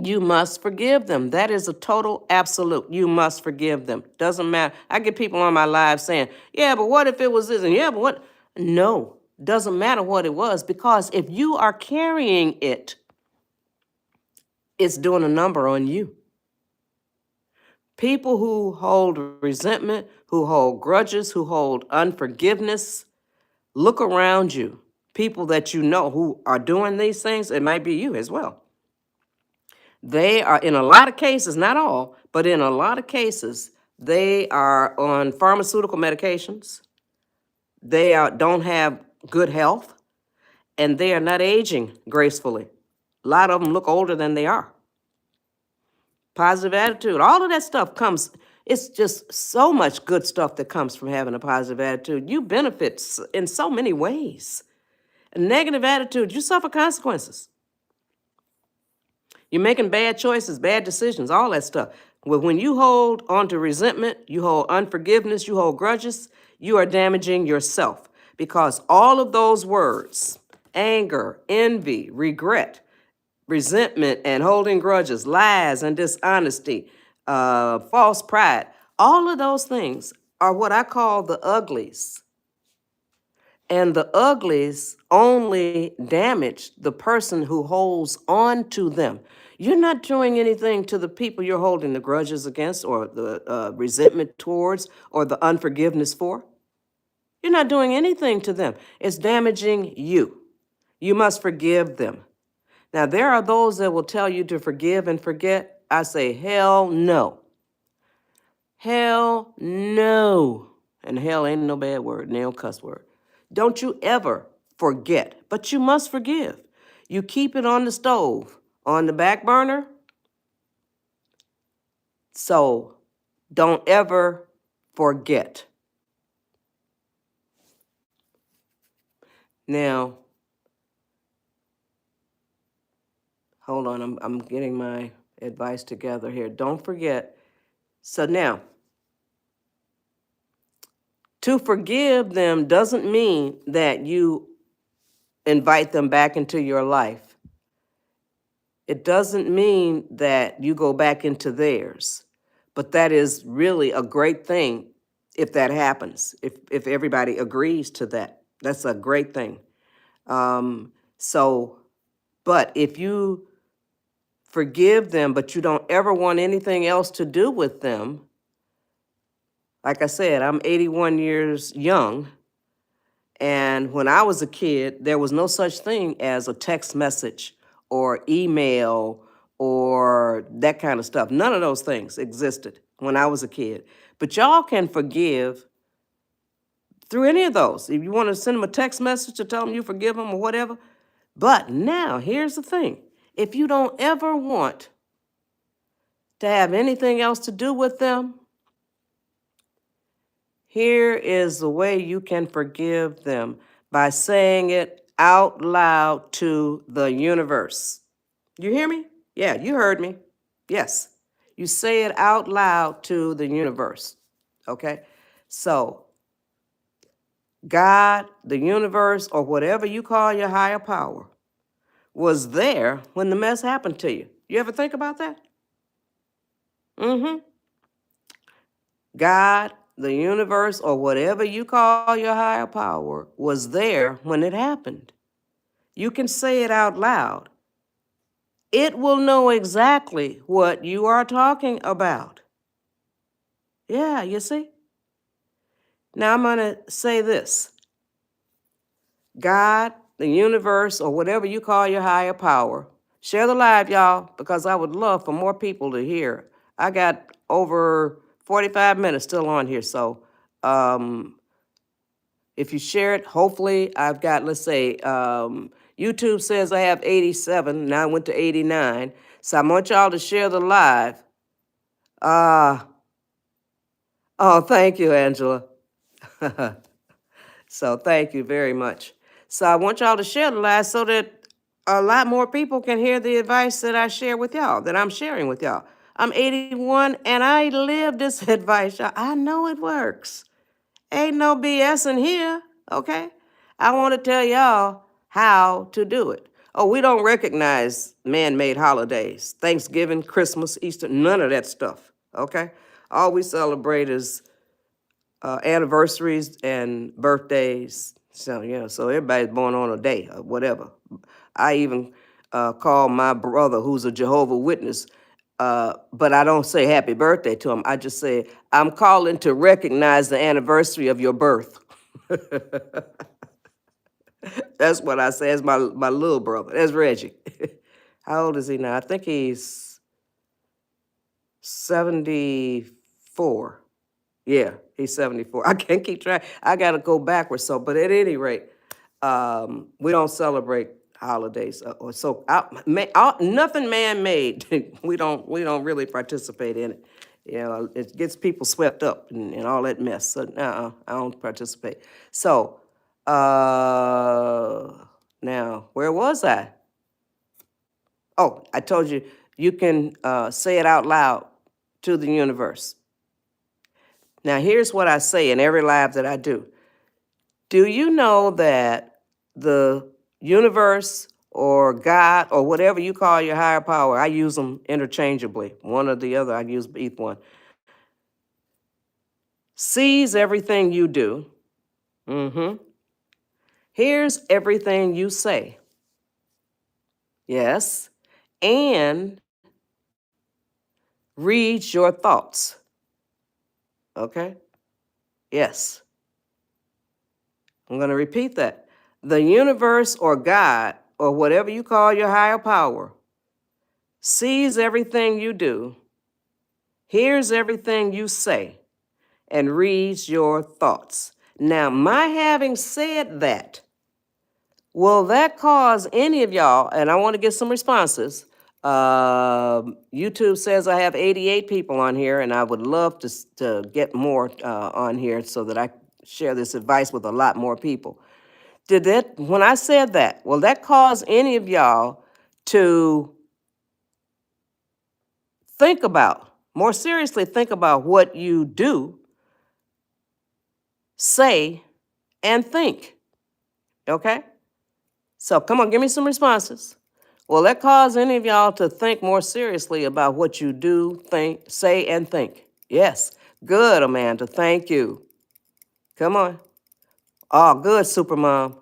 You must forgive them. That is a total absolute. You must forgive them. Doesn't matter. I get people on my live saying, yeah, but what if it was this? And yeah, but what? No, doesn't matter what it was, because if you are carrying it, it's doing a number on you. People who hold resentment, who hold grudges, who hold unforgiveness, look around you. People that you know who are doing these things, it might be you as well. They are, in a lot of cases, not all, but in a lot of cases, they are on pharmaceutical medications. They don't have good health, and they are not aging gracefully. A lot of them look older than they are. Positive attitude, all of that stuff comes, it's just so much good stuff that comes from having a positive attitude. You benefit in so many ways. A negative attitude, you suffer consequences. You're making bad choices, bad decisions, all that stuff. Well, when you hold on to resentment, you hold unforgiveness, you hold grudges, you are damaging yourself, because all of those words, anger, envy, regret, resentment and holding grudges, lies and dishonesty, false pride. All of those things are what I call the uglies. And the uglies only damage the person who holds on to them. You're not doing anything to the people you're holding the grudges against or the resentment towards or the unforgiveness for. You're not doing anything to them. It's damaging you. You must forgive them. Now, there are those that will tell you to forgive and forget. I say, hell no. Hell no. And hell ain't no bad word, no cuss word. Don't you ever forget, but you must forgive. You keep it on the stove, on the back burner. So don't ever forget. Now, hold on, I'm getting my advice together here. Don't forget. So now, to forgive them doesn't mean that you invite them back into your life. It doesn't mean that you go back into theirs, but that is really a great thing if that happens, if everybody agrees to that. That's a great thing. So, but if you forgive them, but you don't ever want anything else to do with them, like I said, I'm 81 years young. And when I was a kid, there was no such thing as a text message or email or that kind of stuff. None of those things existed when I was a kid. But y'all can forgive through any of those. If you want to send them a text message to tell them you forgive them or whatever. But now, here's the thing. If you don't ever want to have anything else to do with them, here is the way you can forgive them by saying it out loud to the universe. You hear me? Yeah, you heard me. Yes. You say it out loud to the universe. Okay? So, God, the universe, or whatever you call your higher power, was there when the mess happened to you. You ever think about that? Mm-hmm. God, the universe, or whatever you call your higher power, was there when it happened. You can say it out loud. It will know exactly what you are talking about. Yeah, you see? Now I'm going to say this. God, the universe, or whatever you call your higher power, share the live, y'all, because I would love for more people to hear. I got over 45 minutes still on here, so if you share it, hopefully I've got, let's say, YouTube says I have 87, now I went to 89. So I want y'all to share the live. Oh, thank you, Angela. So thank you very much. So I want y'all to share the live so that a lot more people can hear the advice that I share with y'all, that I'm sharing with y'all. I'm 81 and I live this advice, y'all. I know it works. Ain't no BS in here, okay? I want to tell y'all how to do it. Oh, we don't recognize man-made holidays. Thanksgiving, Christmas, Easter, none of that stuff, okay? All we celebrate is anniversaries and birthdays. So, so everybody's born on a day or whatever. I even call my brother, who's a Jehovah's Witness, but I don't say happy birthday to him. I just say, I'm calling to recognize the anniversary of your birth. That's what I say. It's my little brother. That's Reggie. How old is he now? I think he's 74. Yeah, he's 74. I can't keep track. I got to go backwards. So, but at any rate, we don't celebrate holidays, or so nothing man-made. we don't really participate in it. It gets people swept up and all that mess. So, I don't participate. So, now where was I? Oh, I told you you can say it out loud to the universe. Now, here's what I say in every live that I do. Do you know that the universe or God or whatever you call your higher power. I use them interchangeably, one or the other. I use each one. Sees everything you do. Hears everything you say. Yes. And reads your thoughts. Okay? Yes. I'm going to repeat that. The universe or God or whatever you call your higher power sees everything you do, hears everything you say, and reads your thoughts. Now, my having said that, will that cause any of y'all, and I want to get some responses. YouTube says I have 88 people on here, and I would love to get more on here so that I share this advice with a lot more people. Did that, when I said that, will that cause any of y'all to think about, more seriously think about what you do, say, and think? Okay? So come on, give me some responses. Will that cause any of y'all to think more seriously about what you do, think, say, and think? Yes. Good, Amanda. Thank you. Come on. Oh, good, Supermom.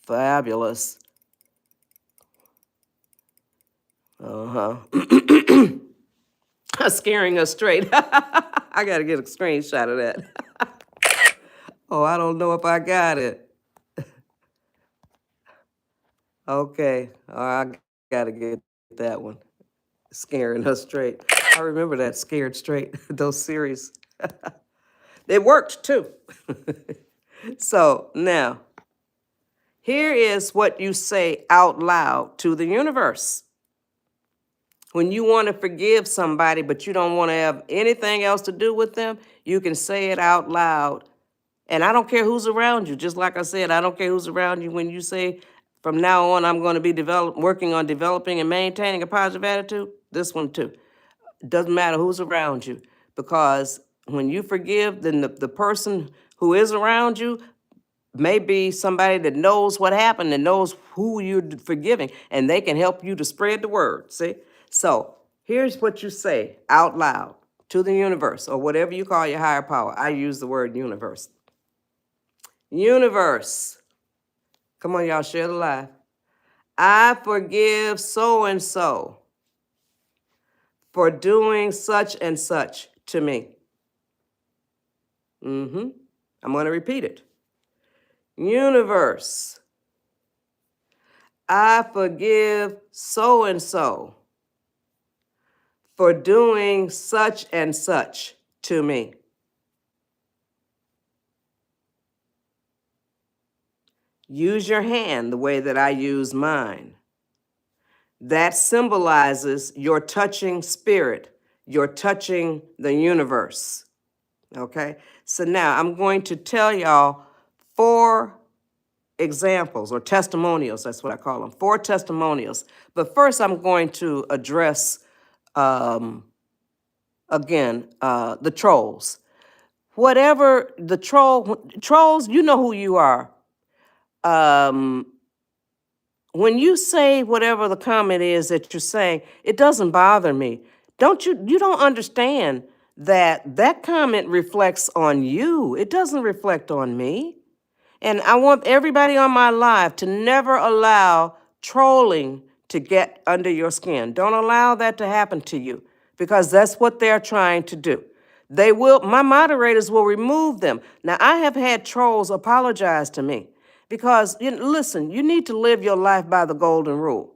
Fabulous. Scaring us straight. I got to get a screenshot of that. Oh, I don't know if I got it. Okay. Oh, I got to get that one. Scaring us straight. I remember that, Scared Straight, those series. They worked too. So now, here is what you say out loud to the universe. When you want to forgive somebody, but you don't want to have anything else to do with them, you can say it out loud. And I don't care who's around you. Just like I said, I don't care who's around you when you say, from now on, I'm going to be working on developing and maintaining a positive attitude. This one too. It doesn't matter who's around you, because when you forgive, then the person who is around you may be somebody that knows what happened and knows who you're forgiving, and they can help you to spread the word, see? So here's what you say out loud to the universe, or whatever you call your higher power. I use the word universe. Universe. Come on, y'all, share the live. I forgive so-and-so for doing such and such to me. I'm going to repeat it. Universe, I forgive so-and-so for doing such and such to me. Use your hand the way that I use mine. That symbolizes your touching spirit, you're touching the universe. Okay? So now I'm going to tell y'all 4 examples or testimonials, that's what I call them, 4 testimonials. But first I'm going to address, again, the trolls. Whatever the trolls, you know who you are. When you say whatever the comment is that you're saying, it doesn't bother me. You don't understand that that comment reflects on you. It doesn't reflect on me. And I want everybody on my live to never allow trolling to get under your skin. Don't allow that to happen to you, because that's what they're trying to do. My moderators will remove them. Now, I have had trolls apologize to me because, listen, you need to live your life by the golden rule.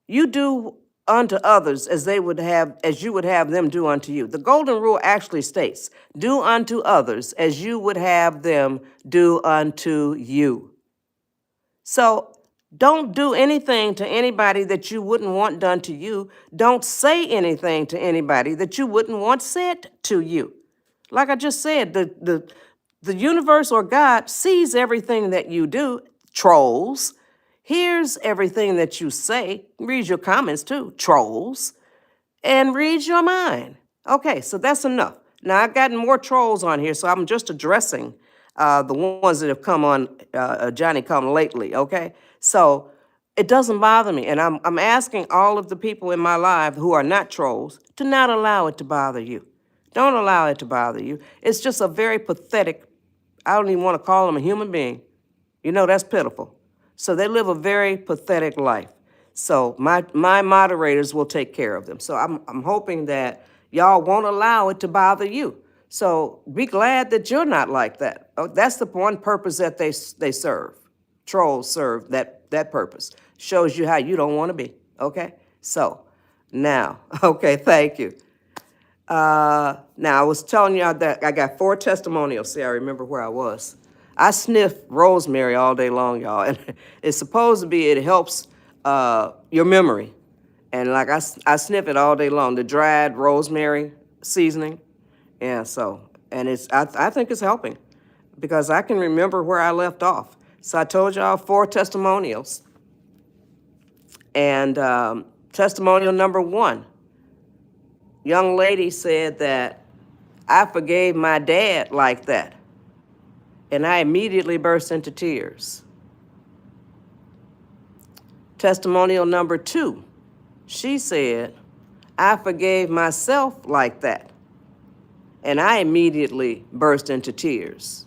You do unto others as you would have them do unto you. The golden rule actually states, do unto others as you would have them do unto you. So don't do anything to anybody that you wouldn't want done to you. Don't say anything to anybody that you wouldn't want said to you. Like I just said, the universe or God sees everything that you do, trolls, hears everything that you say, reads your comments too, trolls, and reads your mind. Okay, so that's enough. Now, I've gotten more trolls on here, so I'm just addressing the ones that have come on Johnny Come Lately, okay? So it doesn't bother me. And I'm asking all of the people in my life who are not trolls to not allow it to bother you. Don't allow it to bother you. It's just a very pathetic, I don't even want to call them a human being. You know, that's pitiful. So they live a very pathetic life. So my moderators will take care of them. So I'm hoping that y'all won't allow it to bother you. So be glad that you're not like that. Oh, that's the one purpose that they serve. Trolls serve that purpose. Shows you how you don't want to be. Okay? So now, okay, thank you. Now, I was telling you that I got 4 testimonials. See, I remember where I was. I sniff rosemary all day long, y'all, and it's supposed to be it helps your memory. And like I sniff it all day long, the dried rosemary seasoning. Yeah, so, and I think it's helping because I can remember where I left off. So I told y'all 4 testimonials. And testimonial number 1. Young lady said that I forgave my dad like that. And I immediately burst into tears. Testimonial number 2. She said, I forgave myself like that. And I immediately burst into tears.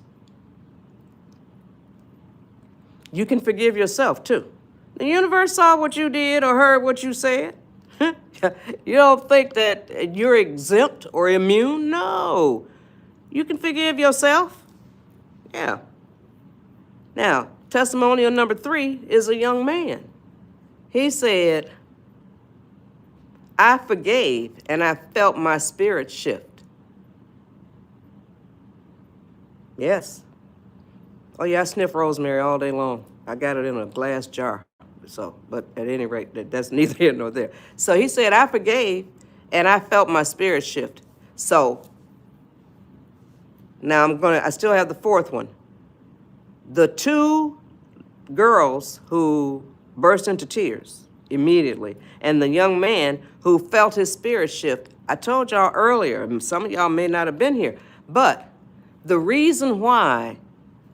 You can forgive yourself too. The universe saw what you did or heard what you said. You don't think that you're exempt or immune? No. You can forgive yourself. Yeah. Now, testimonial number 3 is a young man. He said, I forgave and I felt my spirit shift. Yes. Oh yeah, I sniff rosemary all day long. I got it in a glass jar. So, but at any rate, that's neither here nor there. So he said, I forgave and I felt my spirit shift. So now I still have the 4th one. The 2 girls who burst into tears immediately, and the young man who felt his spirit shift. I told y'all earlier, and some of y'all may not have been here, but the reason why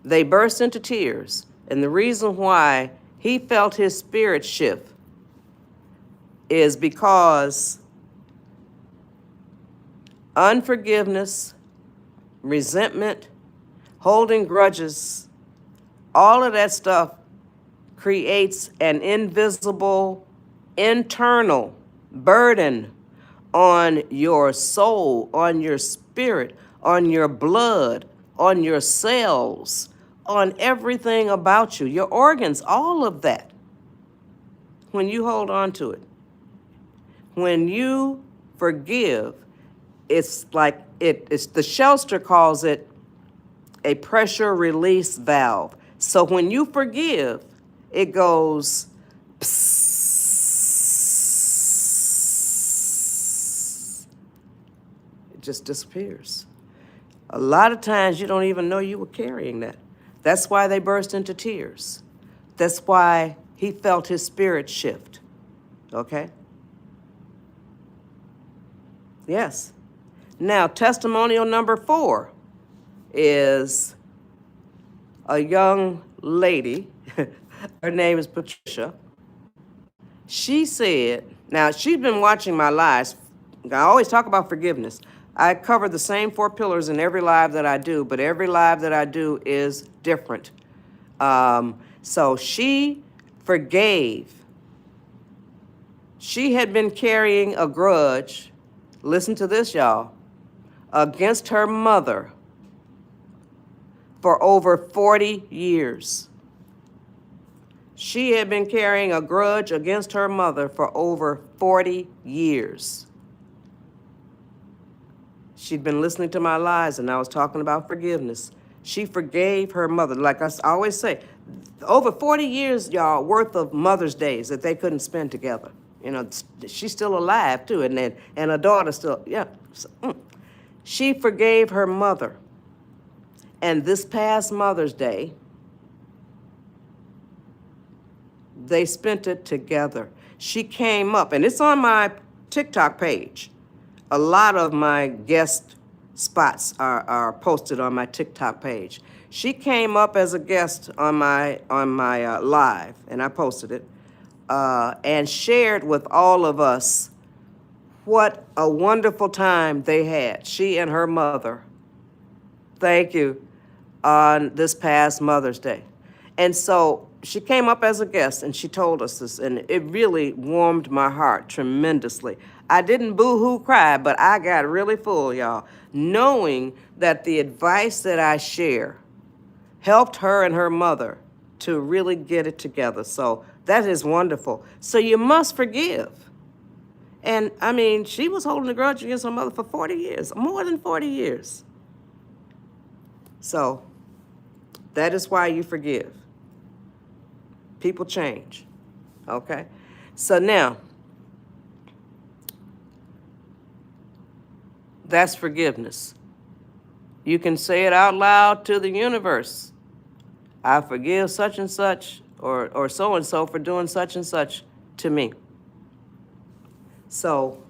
they burst into tears and the reason why he felt his spirit shift is because unforgiveness, resentment, holding grudges, all of that stuff creates an invisible internal burden on your soul, on your spirit, on your blood, on your cells, on everything about you, your organs, all of that. When you hold on to it, when you forgive, it's like it's the Shelster calls it a pressure release valve. So when you forgive, it goes psst. It just disappears. A lot of times you don't even know you were carrying that. That's why they burst into tears. That's why he felt his spirit shift. Okay? Yes. Now, testimonial number 4 is a young lady. Her name is Patricia. She said, now she's been watching my lives. I always talk about forgiveness. I cover the same 4 pillars in every live that I do, but every live that I do is different. So she forgave. She had been carrying a grudge, listen to this, y'all, against her mother for over 40 years. She had been carrying a grudge against her mother for over 40 years. She'd been listening to my lies, and I was talking about forgiveness. She forgave her mother. Like I always say, over 40 years, y'all, worth of Mother's Days that they couldn't spend together. You know, she's still alive, too, and her daughter still, yeah. She forgave her mother. And this past Mother's Day, they spent it together. She came up, and it's on my TikTok page. A lot of my guest spots are posted on my TikTok page. She came up as a guest on my live, and I posted it, and shared with all of us what a wonderful time they had, she and her mother. Thank you. On this past Mother's Day. And so she came up as a guest and she told us this, and it really warmed my heart tremendously. I didn't boo-hoo cry, but I got really full, y'all, knowing that the advice that I share helped her and her mother to really get it together. So that is wonderful. So you must forgive. And I mean, she was holding a grudge against her mother for 40 years, more than 40 years. So that is why you forgive. People change, okay? So now, that's forgiveness. You can say it out loud to the universe. I forgive such and such or so-and-so for doing such and such to me. So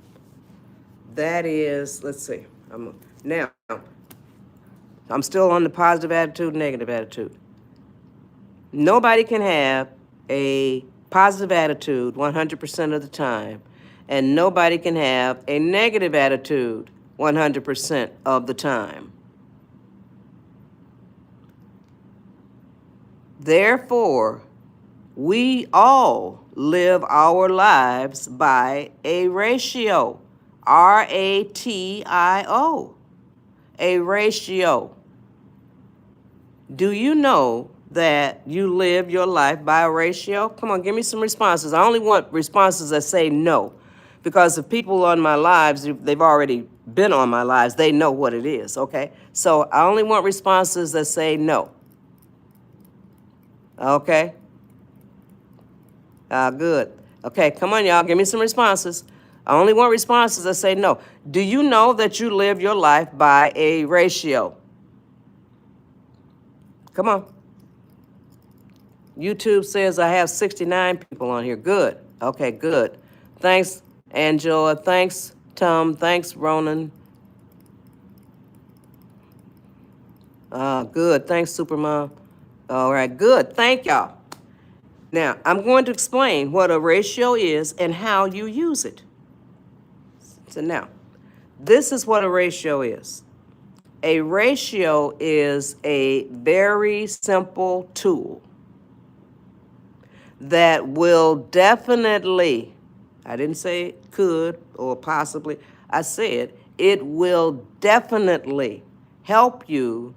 that is, let's see, now, I'm still on the positive attitude, negative attitude. Nobody can have a positive attitude 100% of the time, and nobody can have a negative attitude 100% of the time. Therefore, we all live our lives by a ratio, RATIO, a ratio. Do you know that you live your life by a ratio? Come on, give me some responses. I only want responses that say no, because if people on my lives, they've already been on my lives, they know what it is, okay? So I only want responses that say no. Okay? Good. Okay, come on, y'all, give me some responses. I only want responses that say no. Do you know that you live your life by a ratio? Come on. YouTube says I have 69 people on here. Good. Okay, good. Thanks, Angela. Thanks, Tom. Thanks, Ronan. Good. Thanks, Supermom. All right, good. Thank y'all. Now, I'm going to explain what a ratio is and how you use it. So now, this is what a ratio is. A ratio is a very simple tool that will definitely, I didn't say could or possibly, I said it will definitely help you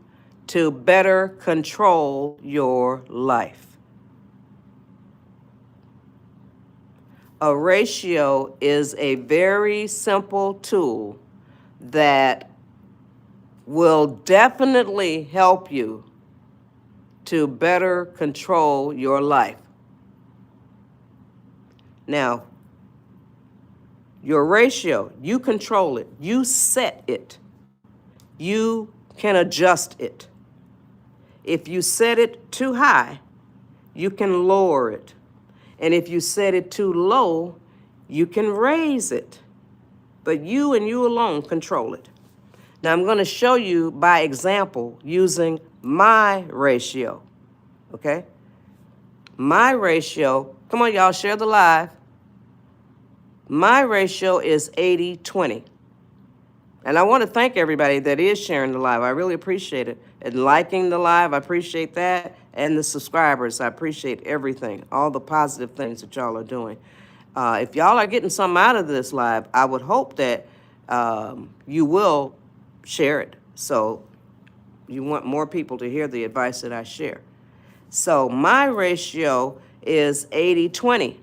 to better control your life. A ratio is a very simple tool that will definitely help you to better control your life. Now, your ratio, you control it, you set it, you can adjust it. If you set it too high, you can lower it. And if you set it too low, you can raise it. But you and you alone control it. Now I'm going to show you by example using my ratio, okay? My ratio, come on y'all, share the live. My ratio is 80-20. And I want to thank everybody that is sharing the live. I really appreciate it. And liking the live, I appreciate that. And the subscribers, I appreciate everything, all the positive things that y'all are doing. If y'all are getting something out of this live, I would hope that you will share it. So you want more people to hear the advice that I share. So my ratio is 80-20.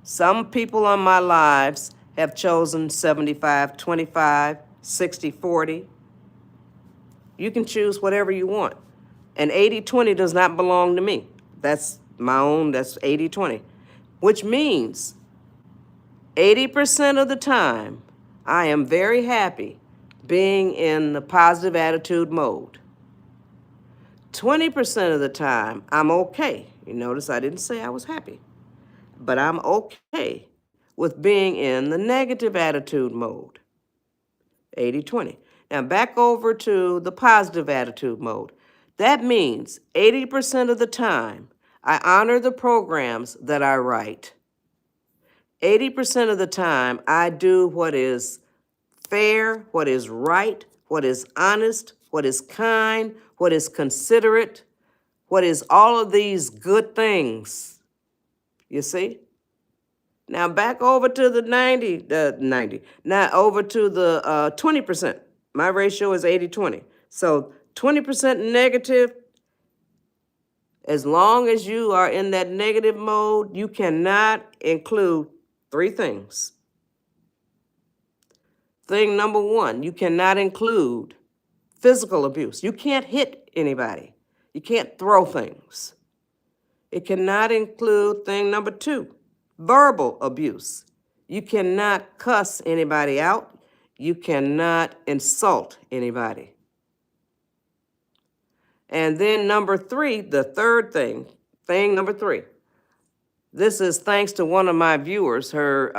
Some people on my lives have chosen 75-25, 60-40. You can choose whatever you want. And 80-20 does not belong to me. That's my own, that's 80-20. Which means 80% of the time, I am very happy being in the positive attitude mode. 20% of the time, I'm okay. You notice I didn't say I was happy. But I'm okay with being in the negative attitude mode. 80-20. Now back over to the positive attitude mode. That means 80% of the time, I honor the programs that I write. 80% of the time, I do what is fair, what is right, what is honest, what is kind, what is considerate, what is all of these good things. You see? Now back over to the 90. Now over to the 20%. My ratio is 80-20. So 20% negative, as long as you are in that negative mode, you cannot include three things. Thing number one, you cannot include physical abuse. You can't hit anybody. You can't throw things. It cannot include thing number two, verbal abuse. You cannot cuss anybody out. You cannot insult anybody. And then number three, the third thing number three. This is thanks to one of my viewers. Her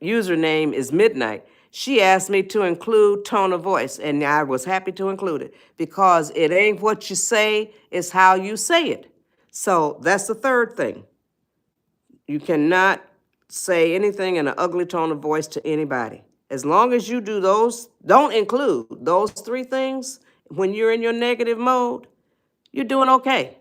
username is Midnight. She asked me to include tone of voice, and I was happy to include it because it ain't what you say, it's how you say it. So that's the third thing. You cannot say anything in an ugly tone of voice to anybody. As long as you do those, don't include those three things when you're in your negative mode, you're doing okay.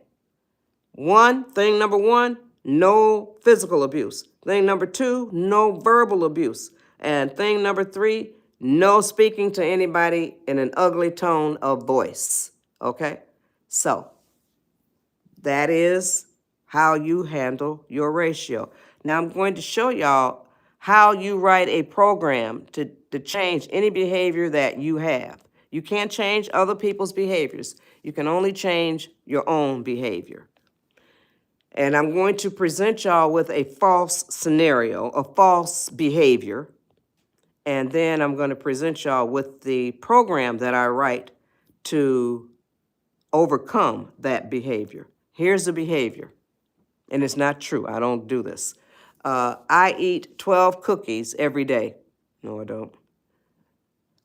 Thing number one, no physical abuse. Thing number two, no verbal abuse. And thing number three, no speaking to anybody in an ugly tone of voice. Okay? So that is how you handle your ratio. Now I'm going to show y'all how you write a program to change any behavior that you have. You can't change other people's behaviors. You can only change your own behavior. And I'm going to present y'all with a false scenario, a false behavior. And then I'm going to present y'all with the program that I write to overcome that behavior. Here's the behavior. And it's not true. I don't do this. I eat 12 cookies every day. No, I don't.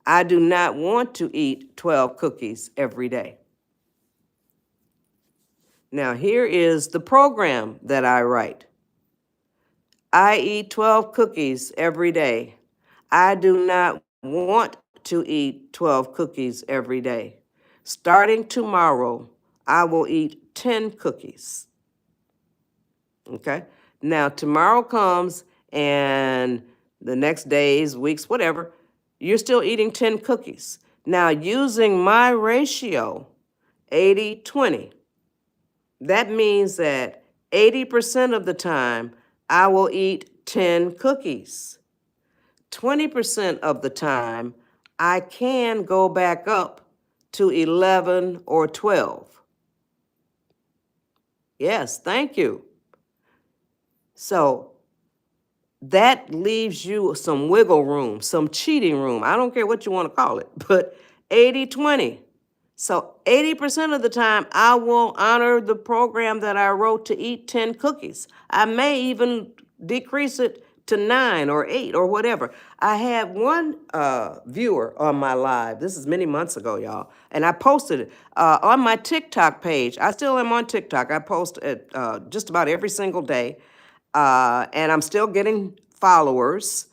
I do not want to eat 12 cookies every day. Now, here is the program that I write. I eat 12 cookies every day. I do not want to eat 12 cookies every day. Starting tomorrow, I will eat 10 cookies. Okay? Now, tomorrow comes and the next days, weeks, whatever, you're still eating 10 cookies. Now, using my ratio, 80-20, that means that 80% of the time, I will eat 10 cookies. 20% of the time, I can go back up to 11 or 12. Yes, thank you. So that leaves you some wiggle room, some cheating room. I don't care what you want to call it, but 80-20. So 80% of the time, I will honor the program that I wrote to eat 10 cookies. I may even decrease it to 9 or 8 or whatever. I had one viewer on my live. This is many months ago, y'all. And I posted it on my TikTok page. I still am on TikTok. I post it just about every single day. And I'm still getting followers.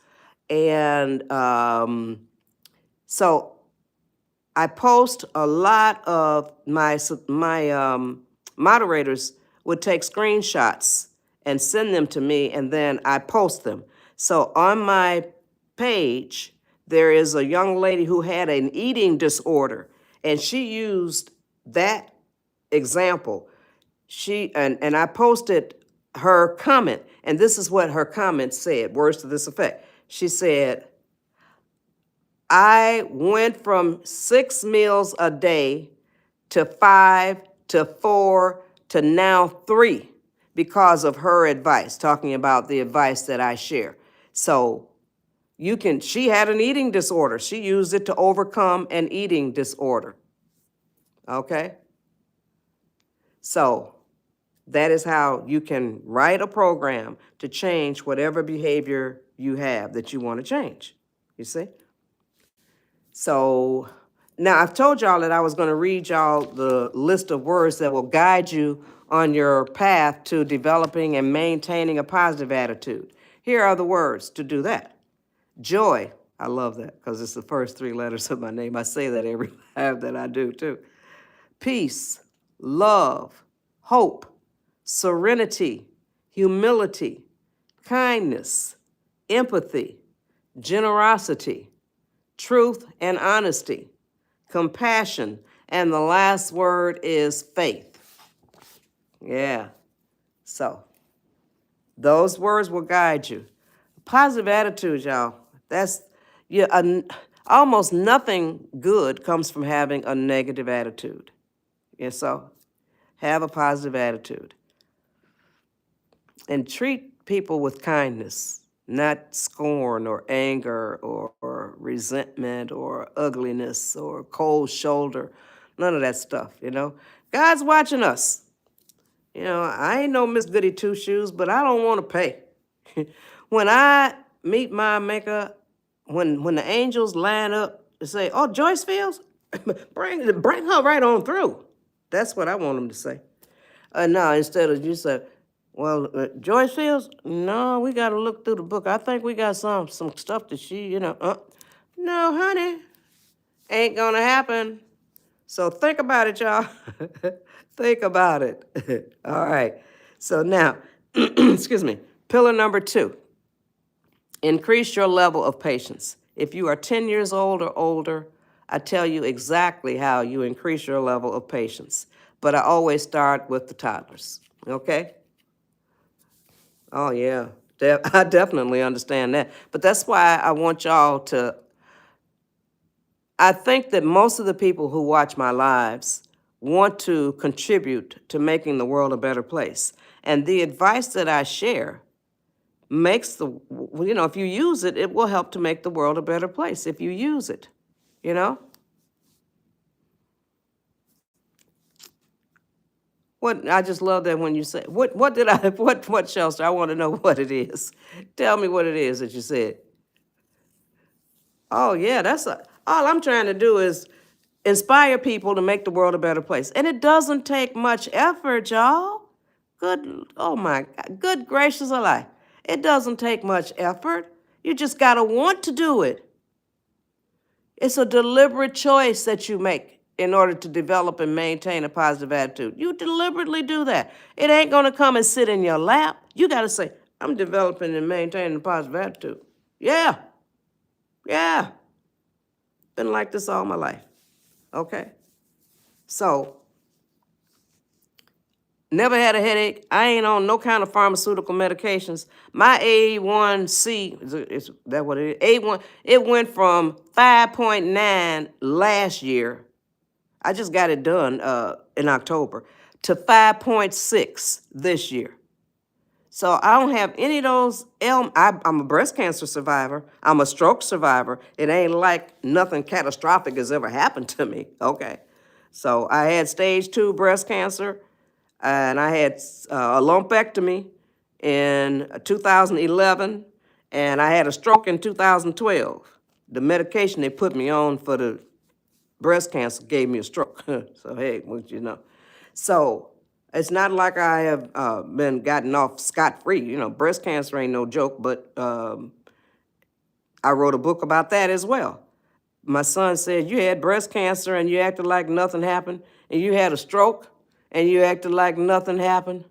And so I post a lot of my moderators would take screenshots and send them to me, and then I post them. So on my page, there is a young lady who had an eating disorder, and she used that example. And I posted her comment, and this is what her comment said, words to this effect. She said, I went from 6 meals a day to 5 to 4 to now 3 because of her advice, talking about the advice that I share. So she had an eating disorder. She used it to overcome an eating disorder. Okay? So that is how you can write a program to change whatever behavior you have that you want to change. You see? So now I've told y'all that I was going to read y'all the list of words that will guide you on your path to developing and maintaining a positive attitude. Here are the words to do that. Joy. I love that because it's the first three letters of my name. I say that every time that I do too. Peace, love, hope, serenity, humility, kindness, empathy, generosity, truth and honesty, compassion, and the last word is faith. Yeah. So those words will guide you. Positive attitude, y'all. That's yeah. Almost nothing good comes from having a negative attitude. Yeah. So have a positive attitude and treat people with kindness, not scorn or anger or resentment or ugliness or cold shoulder. None of that stuff. God's watching us. I ain't no Miss Goody Two Shoes, but I don't want to pay. When I meet my maker, when the angels line up to say, "Oh, Joyce Fields, bring her right on through," that's what I want them to say. No, instead of you say, "Well, Joyce Fields, no, we got to look through the book. I think we got some stuff that no, honey, ain't gonna happen." So think about it, y'all. Think about it. All right. So now, excuse me, pillar number 2, increase your level of patience. If you are 10 years old or older, I tell you exactly how you increase your level of patience. But I always start with the toddlers, okay? Oh, yeah. I definitely understand that. But that's why I want y'all to, I think that most of the people who watch my lives want to contribute to making the world a better place. And the advice that I share makes if you use it, it will help to make the world a better place if you use it, you know? I just love that when you say, what did I, what, Shelster? I want to know what it is. Tell me what it is that you said. Oh, yeah, all I'm trying to do is inspire people to make the world a better place. And it doesn't take much effort, y'all. Oh my God, good gracious alive. It doesn't take much effort. You just got to want to do it. It's a deliberate choice that you make in order to develop and maintain a positive attitude. You deliberately do that. It ain't going to come and sit in your lap. You got to say, I'm developing and maintaining a positive attitude. Yeah, yeah. Been like this all my life. Okay? So, never had a headache. I ain't on no kind of pharmaceutical medications. My A1C, is that what it is? A1, it went from 5.9 last year. I just got it done in October to 5.6 this year. So I don't have any of those. I'm a breast cancer survivor. I'm a stroke survivor. It ain't like nothing catastrophic has ever happened to me. Okay. So I had stage 2 breast cancer, and I had a lumpectomy in 2011, and I had a stroke in 2012. The medication they put me on for the breast cancer gave me a stroke. So, hey, what you know. So, it's not like I have been gotten off scot-free. Breast cancer ain't no joke, but I wrote a book about that as well. My son said, you had breast cancer and you acted like nothing happened, and you had a stroke and you acted like nothing happened.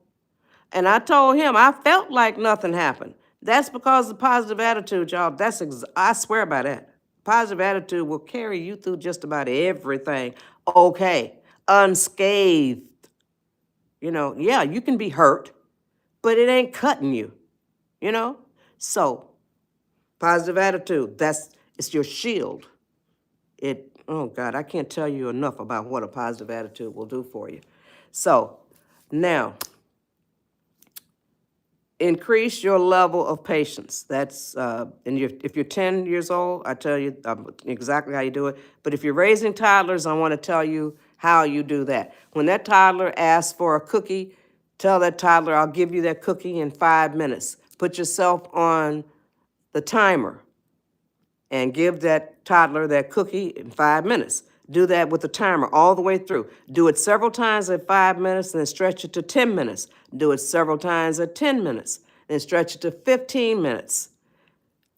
And I told him I felt like nothing happened. That's because of positive attitude, y'all. I swear by that. Positive attitude will carry you through just about everything. Okay, unscathed. Yeah, you can be hurt, but it ain't cutting you, you know? So, positive attitude, it's your shield. Oh God, I can't tell you enough about what a positive attitude will do for you. So, now, increase your level of patience. That's, if you're 10 years old, I tell you exactly how you do it. But if you're raising toddlers, I want to tell you how you do that. When that toddler asks for a cookie, tell that toddler, I'll give you that cookie in 5 minutes. Put yourself on the timer and give that toddler that cookie in 5 minutes. Do that with the timer all the way through. Do it several times at 5 minutes, and then stretch it to 10 minutes. Do it several times at 10 minutes, then stretch it to 15 minutes,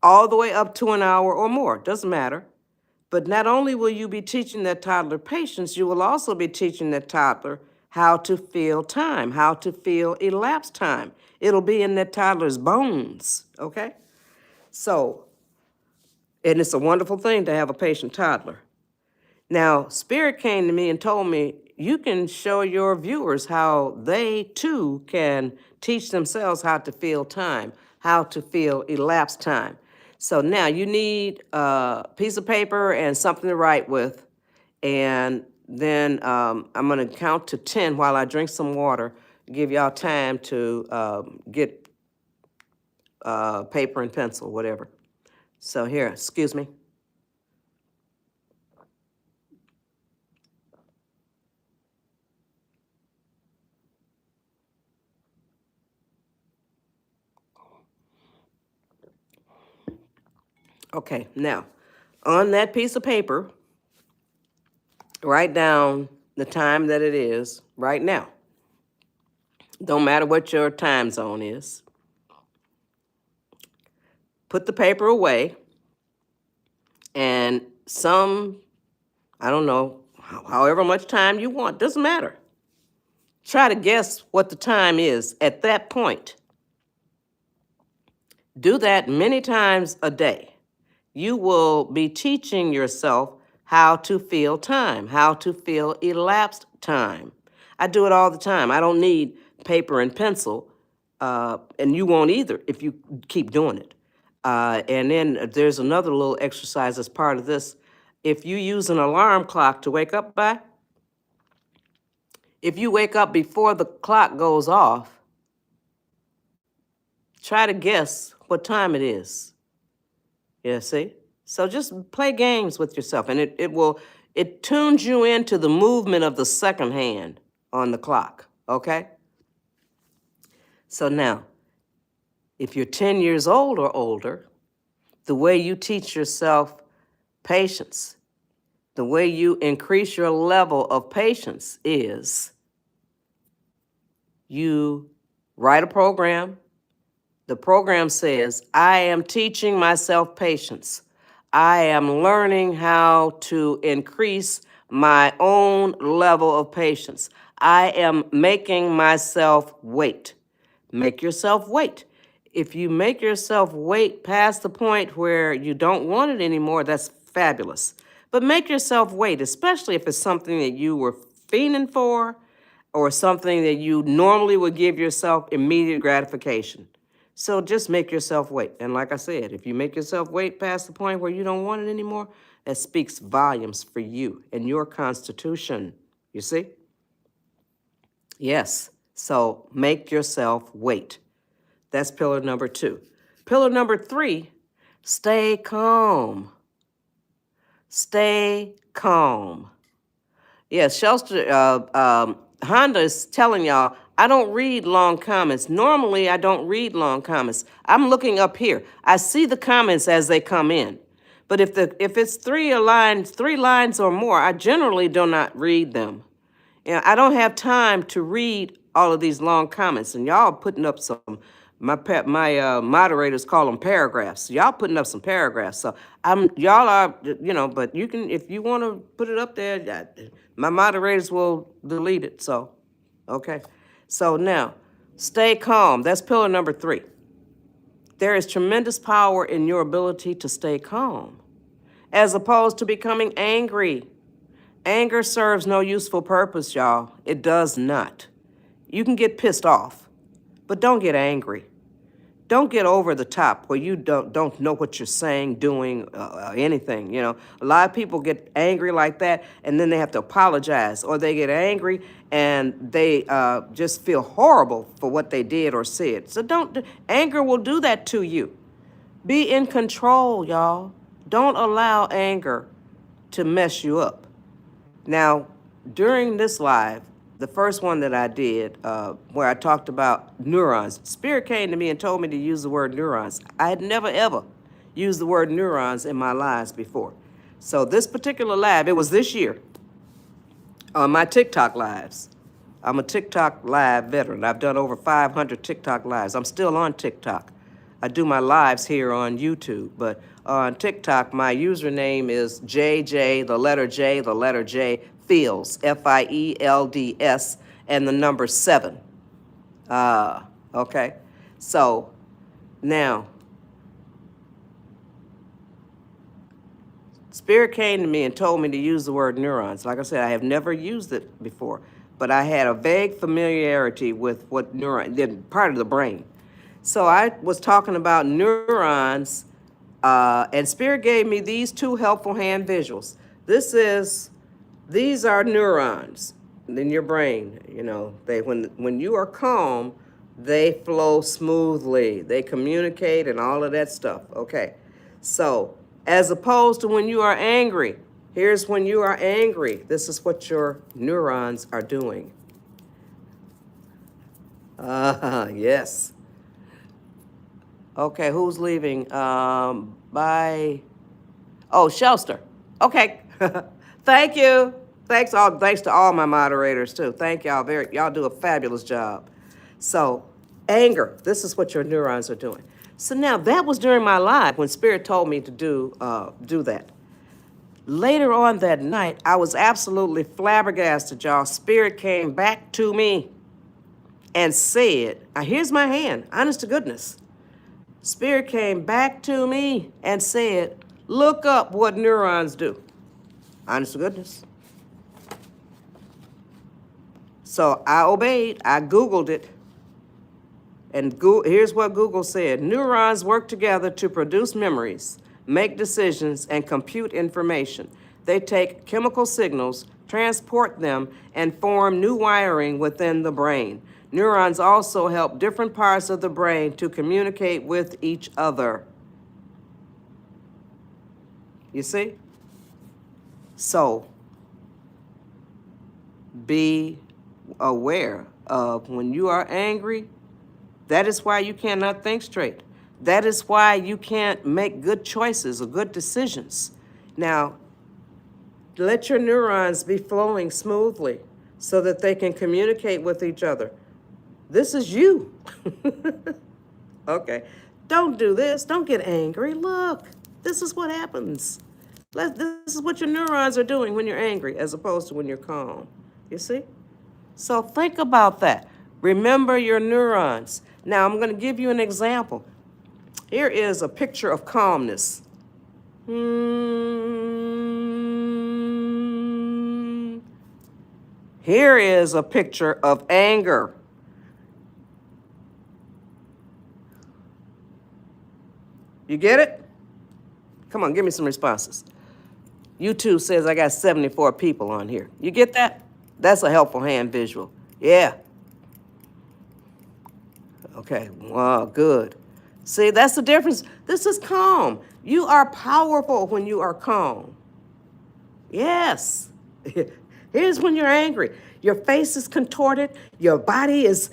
all the way up to an hour or more. Doesn't matter. But not only will you be teaching that toddler patience, you will also be teaching that toddler how to feel time, how to feel elapsed time. It'll be in that toddler's bones, okay? So, and it's a wonderful thing to have a patient toddler. Now, Spirit came to me and told me, you can show your viewers how they too can teach themselves how to feel time, how to feel elapsed time. So now you need a piece of paper and something to write with. And then I'm going to count to 10 while I drink some water, give y'all time to get paper and pencil, whatever. So here, excuse me. Okay, now, on that piece of paper, write down the time that it is right now. Don't matter what your time zone is. Put the paper away, and I don't know, however much time you want, doesn't matter. Try to guess what the time is at that point. Do that many times a day. You will be teaching yourself how to feel time, how to feel elapsed time. I do it all the time. I don't need paper and pencil, and you won't either if you keep doing it. And then there's another little exercise as part of this. If you use an alarm clock to wake up by, if you wake up before the clock goes off, try to guess what time it is. Yeah, see? So just play games with yourself, and it tunes you into the movement of the second hand on the clock, okay? So now, if you're 10 years old or older, the way you teach yourself patience, the way you increase your level of patience is you write a program. The program says, I am teaching myself patience. I am learning how to increase my own level of patience. I am making myself wait. Make yourself wait. If you make yourself wait past the point where you don't want it anymore, that's fabulous. But make yourself wait, especially if it's something that you were fiending for or something that you normally would give yourself immediate gratification. So just make yourself wait. And like I said, if you make yourself wait past the point where you don't want it anymore, that speaks volumes for you and your constitution. You see? Yes. So make yourself wait. That's pillar number 2. Pillar number 3, stay calm. Stay calm. Yes, Honda is telling y'all, I don't read long comments. Normally, I don't read long comments. I'm looking up here. I see the comments as they come in. But if it's three lines or more, I generally do not read them. I don't have time to read all of these long comments. And y'all putting up some, my moderators call them paragraphs. Y'all putting up some paragraphs. So y'all are, but you can, if you want to put it up there, my moderators will delete it. So, okay. So now, stay calm. That's pillar number 3. There is tremendous power in your ability to stay calm, as opposed to becoming angry. Anger serves no useful purpose, y'all. It does not. You can get pissed off, but don't get angry. Don't get over the top where you don't know what you're saying, doing, anything. A lot of people get angry like that, and then they have to apologize, or they get angry and they just feel horrible for what they did or said. So anger will do that to you. Be in control, y'all. Don't allow anger to mess you up. Now, during this live, the first one that I did, where I talked about neurons, Spirit came to me and told me to use the word neurons. I had never, ever used the word neurons in my lives before. So this particular live, it was this year on my TikTok lives. I'm a TikTok live veteran. I've done over 500 TikTok lives. I'm still on TikTok. I do my lives here on YouTube, but on TikTok, my username is JJ, the letter J, Fields, Fields, and the number 7. Okay. So now, Spirit came to me and told me to use the word neurons. Like I said, I have never used it before, but I had a vague familiarity with what neuron, part of the brain. So I was talking about neurons, and Spirit gave me these 2 helpful hand visuals. These are neurons in your brain. You know, when you are calm, they flow smoothly. They communicate and all of that stuff. Okay, so as opposed to when you are angry, here's when you are angry. This is what your neurons are doing. Yes. Okay, who's leaving? Bye. Oh, Shelster. Okay. Thank you. Thanks to all my moderators too. Thank y'all y'all do a fabulous job. So, anger. This is what your neurons are doing. So now that was during my live when Spirit told me to do that. Later on that night, I was absolutely flabbergasted, y'all. Spirit came back to me and said, now here's my hand, honest to goodness. Spirit came back to me and said, look up what neurons do. Honest to goodness. So I obeyed. I Googled it. And here's what Google said. Neurons work together to produce memories, make decisions, and compute information. They take chemical signals, transport them, and form new wiring within the brain. Neurons also help different parts of the brain to communicate with each other. You see? So, be aware of when you are angry. That is why you cannot think straight. That is why you can't make good choices or good decisions. Now, let your neurons be flowing smoothly so that they can communicate with each other. This is you. Okay. Don't do this. Don't get angry. Look, this is what happens. This is what your neurons are doing when you're angry as opposed to when you're calm. You see? So think about that. Remember your neurons. Now, I'm going to give you an example. Here is a picture of calmness. Here is a picture of anger. You get it? Come on, give me some responses. YouTube says I got 74 people on here. You get that? That's a helpful hand visual. Yeah. Okay, wow, good. See, that's the difference. This is calm. You are powerful when you are calm. Yes. Here's when you're angry. Your face is contorted. Your body is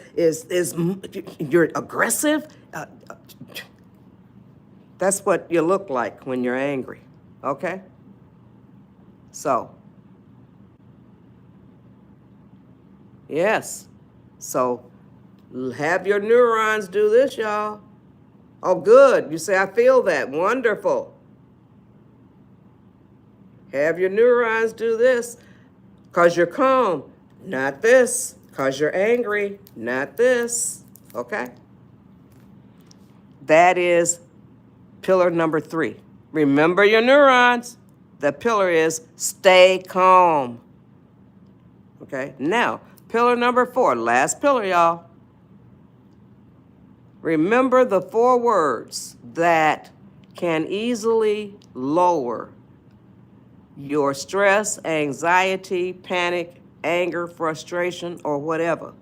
you're aggressive. That's what you look like when you're angry, okay? So, yes. So, have your neurons do this, y'all. Oh, good. You say, I feel that. Wonderful. Have your neurons do this because you're calm. Not this because you're angry. Not this. Okay? That is pillar number 3. Remember your neurons. The pillar is stay calm. Okay? Now, pillar number 4. Last pillar, y'all. Remember the 4 words that can easily lower your stress, anxiety, panic, anger, frustration, or whatever.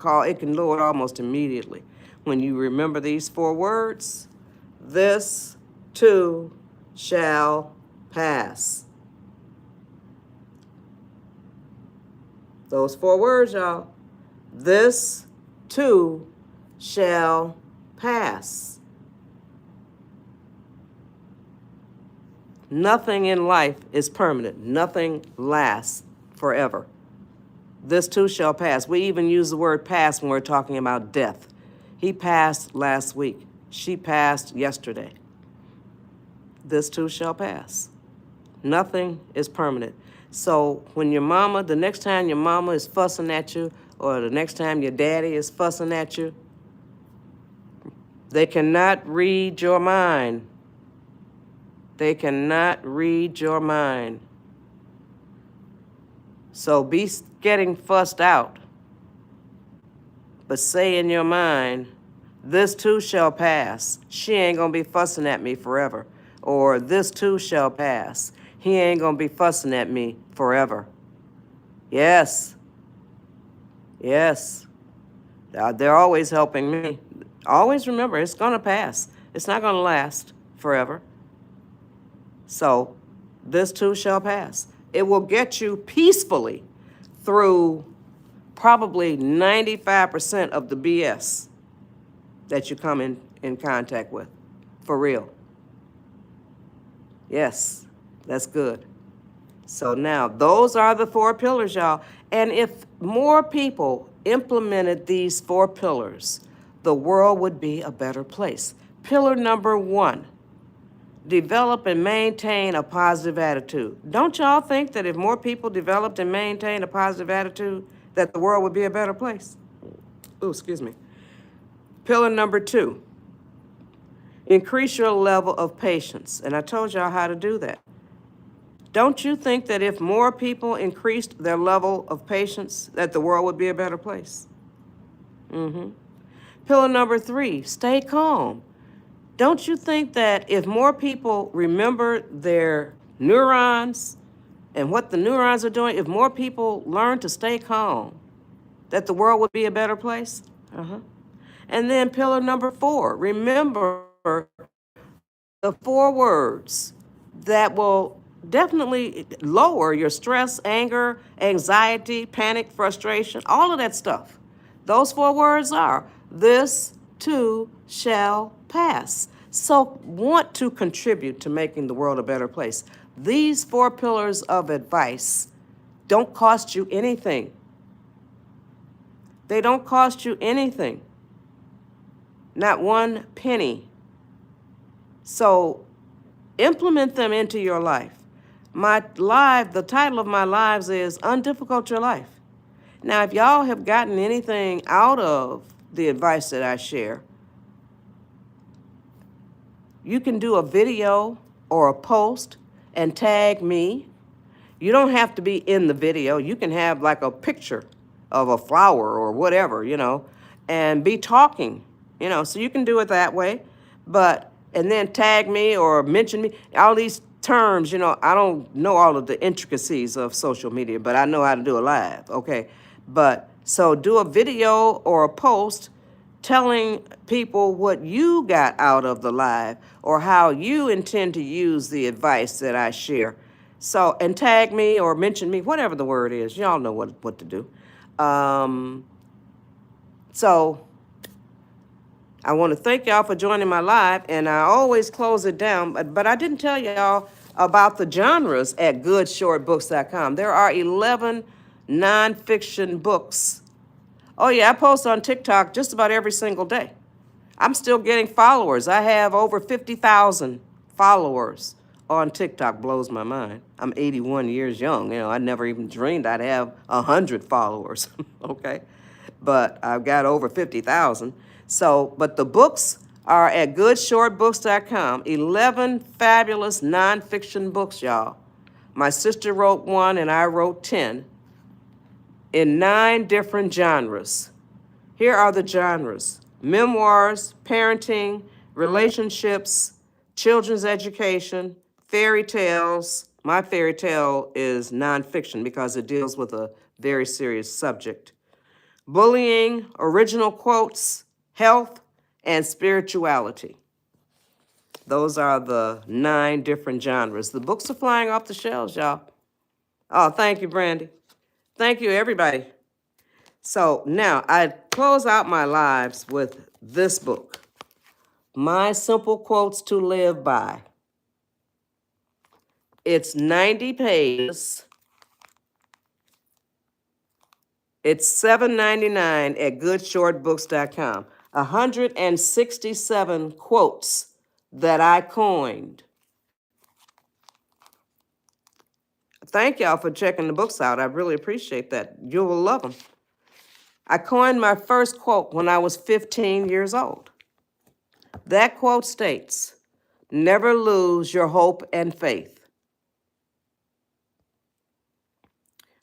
It can lower it almost immediately. When you remember these 4 words, this too shall pass. Those 4 words, y'all. This too shall pass. Nothing in life is permanent. Nothing lasts forever. This too shall pass. We even use the word pass when we're talking about death. He passed last week. She passed yesterday. This too shall pass. Nothing is permanent. So when your mama, the next time your mama is fussing at you, or the next time your daddy is fussing at you, they cannot read your mind. They cannot read your mind. So be getting fussed out, but say in your mind, this too shall pass. She ain't gonna be fussing at me forever. Or this too shall pass. He ain't gonna be fussing at me forever. Yes, yes. They're always helping me. Always remember, it's gonna pass. It's not gonna last forever. So this too shall pass. It will get you peacefully through probably 95% of the BS that you come in contact with, for real. Yes, that's good. So now, those are the 4 pillars, y'all. And if more people implemented these 4 pillars, the world would be a better place. Pillar number 1, develop and maintain a positive attitude. Don't y'all think that if more people developed and maintained a positive attitude, that the world would be a better place? Oh, excuse me. Pillar number 2, increase your level of patience. And I told y'all how to do that. Don't you think that if more people increased their level of patience, that the world would be a better place? Pillar number 3, stay calm. Don't you think that if more people remember their neurons and what the neurons are doing, if more people learn to stay calm, that the world would be a better place? And then pillar number 4, remember the 4 words that will definitely lower your stress, anger, anxiety, panic, frustration, all of that stuff. Those 4 words are, this too shall pass. So want to contribute to making the world a better place. These 4 pillars of advice don't cost you anything. They don't cost you anything. Not 1 penny. So implement them into your life. The title of my lives is Undifficult Your Life. Now, if y'all have gotten anything out of the advice that I share, you can do a video or a post and tag me. You don't have to be in the video. You can have like a picture of a flower or whatever, and be talking, so you can do it that way. And then tag me or mention me. All these terms, I don't know all of the intricacies of social media, but I know how to do a live, okay? So do a video or a post telling people what you got out of the live or how you intend to use the advice that I share. So, and tag me or mention me, whatever the word is. Y'all know what to do. So I want to thank y'all for joining my live, and I always close it down, but I didn't tell y'all about the genres at goodshortbooks.com. There are 11 nonfiction books. Oh yeah, I post on TikTok just about every single day. I'm still getting followers. I have over 50,000 followers on TikTok. Blows my mind. I'm 81 years young. I never even dreamed I'd have 100 followers, okay? But I've got over 50,000. But the books are at goodshortbooks.com. 11 fabulous nonfiction books, y'all. My sister wrote 1 and I wrote 10 in 9 different genres. Here are the genres: memoirs, parenting, relationships, children's education, fairy tales. My fairy tale is nonfiction because it deals with a very serious subject. Bullying, original quotes, health, and spirituality. Those are the 9 different genres. The books are flying off the shelves, y'all. Oh, thank you, Brandy. Thank you, everybody. So now I close out my lives with this book, My Simple Quotes to Live By. It's 90 pages. It's $7.99 at goodshortbooks.com. 167 quotes that I coined. Thank y'all for checking the books out. I really appreciate that. You will love them. I coined my first quote when I was 15 years old. That quote states, "Never lose your hope and faith."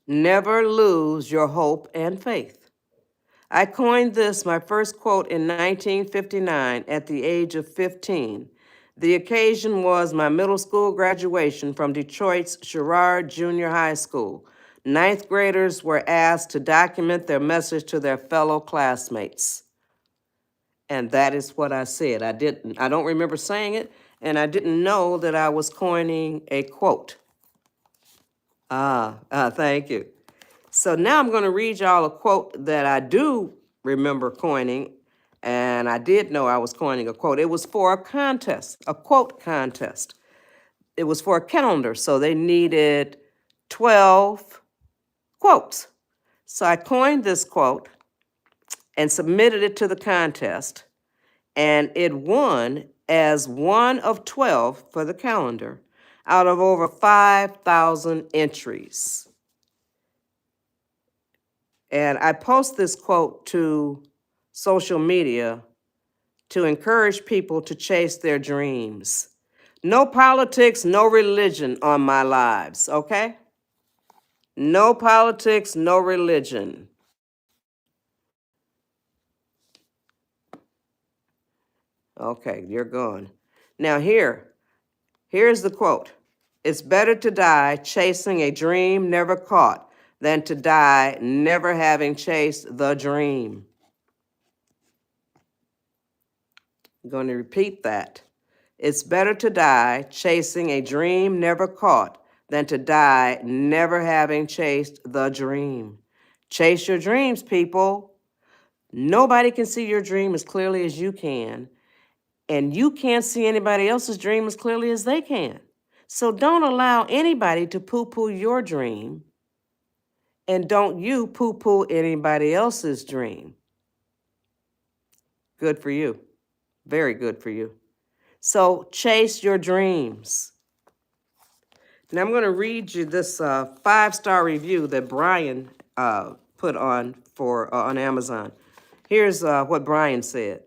Never lose your hope and faith. I coined this, my first quote, in 1959 at the age of 15. The occasion was my middle school graduation from Detroit's Sherrard Junior High School. Ninth graders were asked to document their message to their fellow classmates. And that is what I said. I don't remember saying it, and I didn't know that I was coining a quote. Thank you. So now I'm going to read y'all a quote that I do remember coining, and I did know I was coining a quote. It was for a contest, a quote contest. It was for a calendar, so they needed 12 quotes. So I coined this quote and submitted it to the contest, and it won as one of 12 for the calendar out of over 5,000 entries. And I post this quote to social media to encourage people to chase their dreams. No politics, no religion on my lives, okay? No politics, no religion. Okay, you're gone. Now here's the quote. It's better to die chasing a dream never caught than to die never having chased the dream. I'm going to repeat that. It's better to die chasing a dream never caught than to die never having chased the dream. Chase your dreams, people. Nobody can see your dream as clearly as you can, and you can't see anybody else's dream as clearly as they can. So don't allow anybody to poo-poo your dream, and don't you poo-poo anybody else's dream. Good for you. Very good for you. So chase your dreams. Now I'm going to read you this 5-star review that Brian put on on Amazon. Here's what Brian said.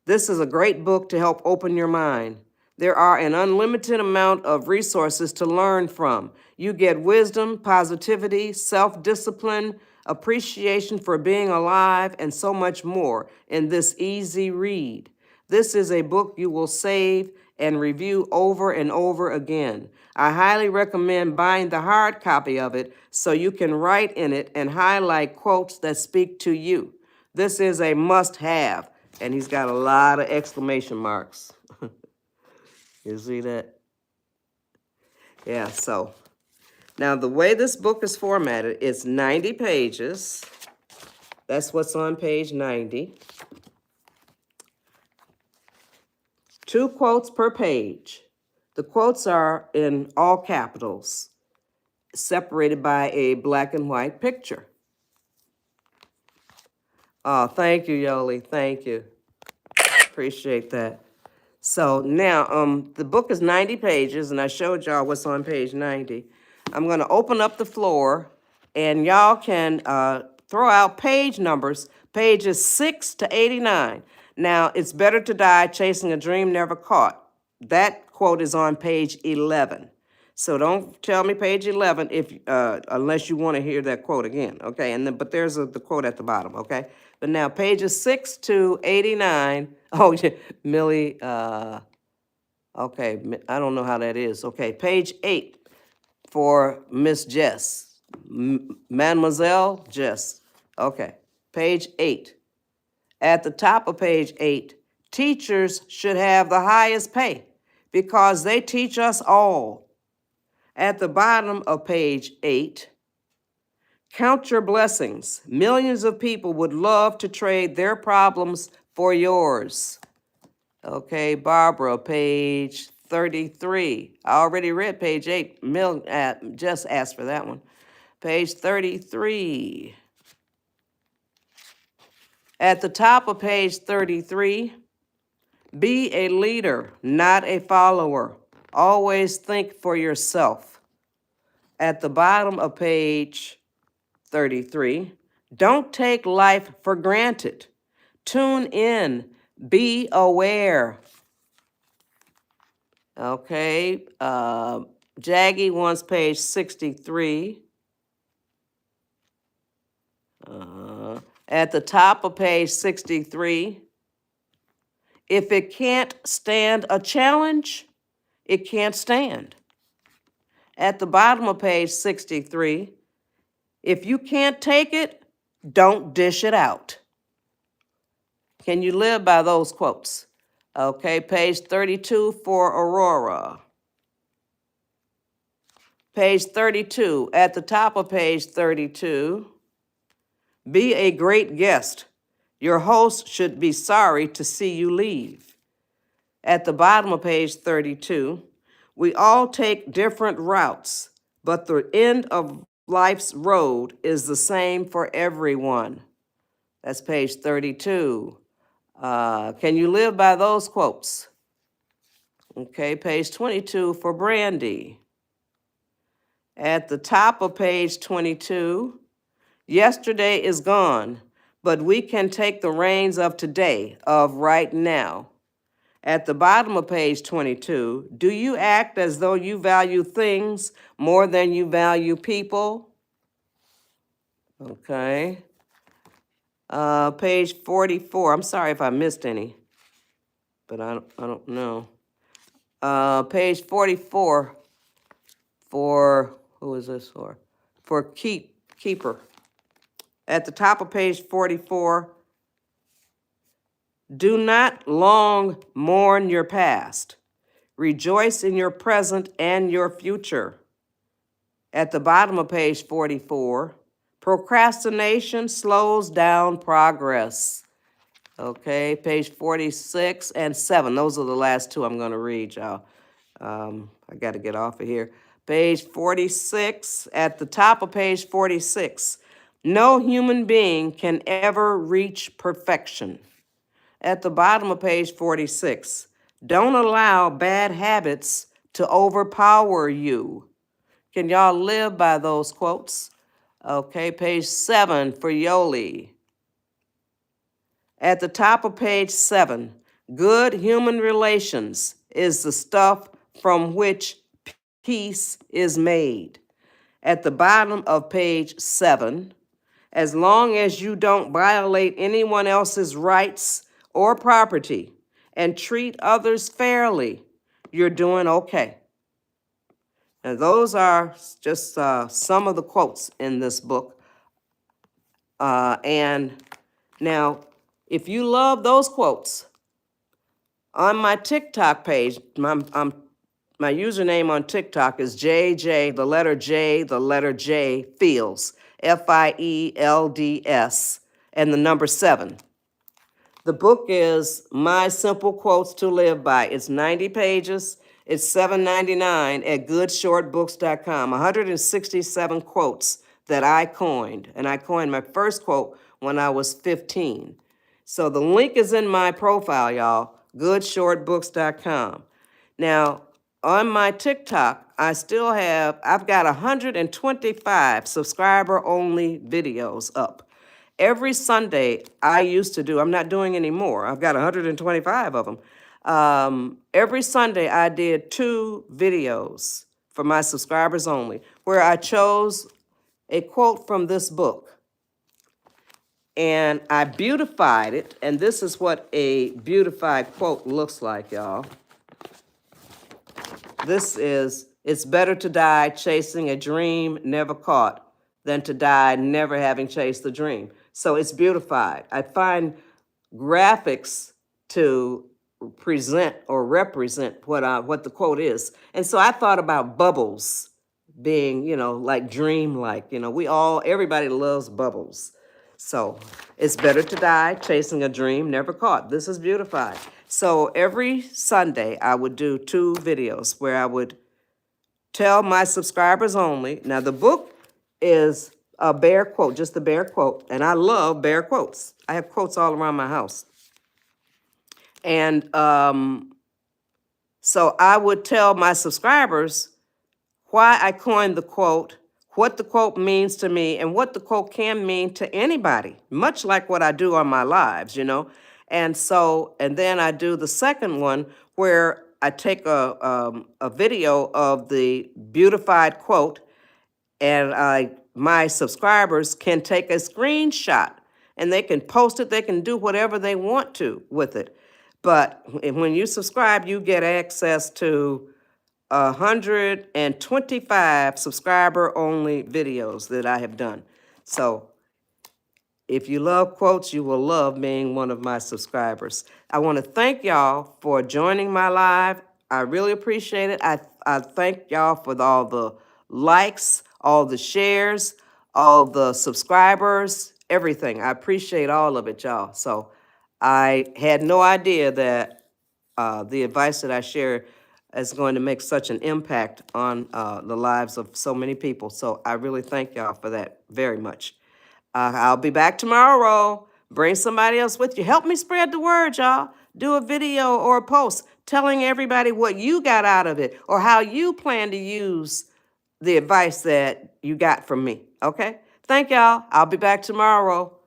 This is a great book to help open your mind. There are an unlimited amount of resources to learn from. You get wisdom, positivity, self-discipline, appreciation for being alive, and so much more in this easy read. This is a book you will save and review over and over again. I highly recommend buying the hard copy of it so you can write in it and highlight quotes that speak to you. This is a must-have, and he's got a lot of exclamation marks. You see that? Yeah, so now the way this book is formatted, it's 90 pages. That's what's on page 90. 2 quotes per page. The quotes are in all capitals, separated by a black and white picture. Oh, thank you, Yoli. Thank you. Appreciate that. So now, the book is 90 pages, and I showed y'all what's on page 90. I'm going to open up the floor, and y'all can throw out page numbers, pages 6 to 89. Now, it's better to die chasing a dream never caught. That quote is on page 11. So don't tell me page 11 if unless you want to hear that quote again, okay? And then, but there's the quote at the bottom, okay? But now pages 6 to 89. Oh, yeah, Millie. Okay, I don't know how that is. Okay, page 8 for Miss Jess, Mademoiselle Jess. Okay, page 8. At the top of page 8, teachers should have the highest pay because they teach us all. At the bottom of page 8, count your blessings. Millions of people would love to trade their problems for yours. Okay, Barbara, page 33. I already read page 8. Just asked for that one. Page 33. At the top of page 33, be a leader, not a follower. Always think for yourself. At the bottom of page 33, don't take life for granted. Tune in, be aware. Okay, Jaggy wants page 63. At the top of page 63, if it can't stand a challenge, it can't stand. At the bottom of page 63, if you can't take it, don't dish it out. Can you live by those quotes? Okay, page 32 for Aurora. Page 32, at the top of page 32, be a great guest. Your host should be sorry to see you leave. At the bottom of page 32, we all take different routes, but the end of life's road is the same for everyone. That's page 32. Can you live by those quotes? Okay, page 22 for Brandy. At the top of page 22, yesterday is gone, but we can take the reins of today, of right now. At the bottom of page 22, do you act as though you value things more than you value people? Okay. Page 44. I'm sorry if I missed any, but I don't know. Page 44 for, who is this for? For Keeper. At the top of page 44, do not long mourn your past. Rejoice in your present and your future. At the bottom of page 44, procrastination slows down progress. Okay, page 46 and 7. Those are the last two I'm going to read, y'all. I got to get off of here. Page 46, at the top of page 46, no human being can ever reach perfection. At the bottom of page 46, don't allow bad habits to overpower you. Can y'all live by those quotes? Okay, page 7 for Yoli. At the top of page 7, good human relations is the stuff from which peace is made. At the bottom of page 7, as long as you don't violate anyone else's rights or property and treat others fairly, you're doing okay. And those are just some of the quotes in this book. And now, if you love those quotes, on my TikTok page, my username on TikTok is JJ, the letter J, Fields, Fields, and the number 7. The book is My Simple Quotes to Live By. It's 90 pages. It's $7.99 at goodshortbooks.com. 167 quotes that I coined. And I coined my first quote when I was 15. So the link is in my profile, y'all, goodshortbooks.com. Now, on my TikTok, I've got 125 subscriber-only videos up. Every Sunday, I used to do, I'm not doing anymore. I've got 125 of them. Every Sunday, I did 2 videos for my subscribers only, where I chose a quote from this book. And I beautified it, and this is what a beautified quote looks like, y'all. This is, it's better to die chasing a dream never caught than to die never having chased the dream. So it's beautified. I find graphics to present or represent what the quote is. And so I thought about bubbles being, like dream-like. Everybody loves bubbles. So it's better to die chasing a dream never caught. This is beautified. So every Sunday I would do 2 videos where I would tell my subscribers only. Now the book is a bear quote, just a bear quote, and I love bear quotes. I have quotes all around my house. And so I would tell my subscribers why I coined the quote, what the quote means to me, and what the quote can mean to anybody, much like what I do on my lives, you know. And so, and then I do the second one where I take a video of the beautified quote, and my subscribers can take a screenshot and they can post it, they can do whatever they want to with it. But when you subscribe, you get access to 125 subscriber-only videos that I have done. So if you love quotes, you will love being one of my subscribers. I want to thank y'all for joining my live. I really appreciate it. I thank y'all for all the likes, all the shares, all the subscribers, everything. I appreciate all of it, y'all. So I had no idea that the advice that I share is going to make such an impact on the lives of so many people. So I really thank y'all for that very much. I'll be back tomorrow. Bring somebody else with you. Help me spread the word, y'all. Do a video or a post telling everybody what you got out of it or how you plan to use the advice that you got from me, okay? Thank y'all. I'll be back tomorrow.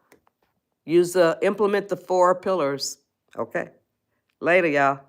Implement the 4 pillars, okay? Later, y'all.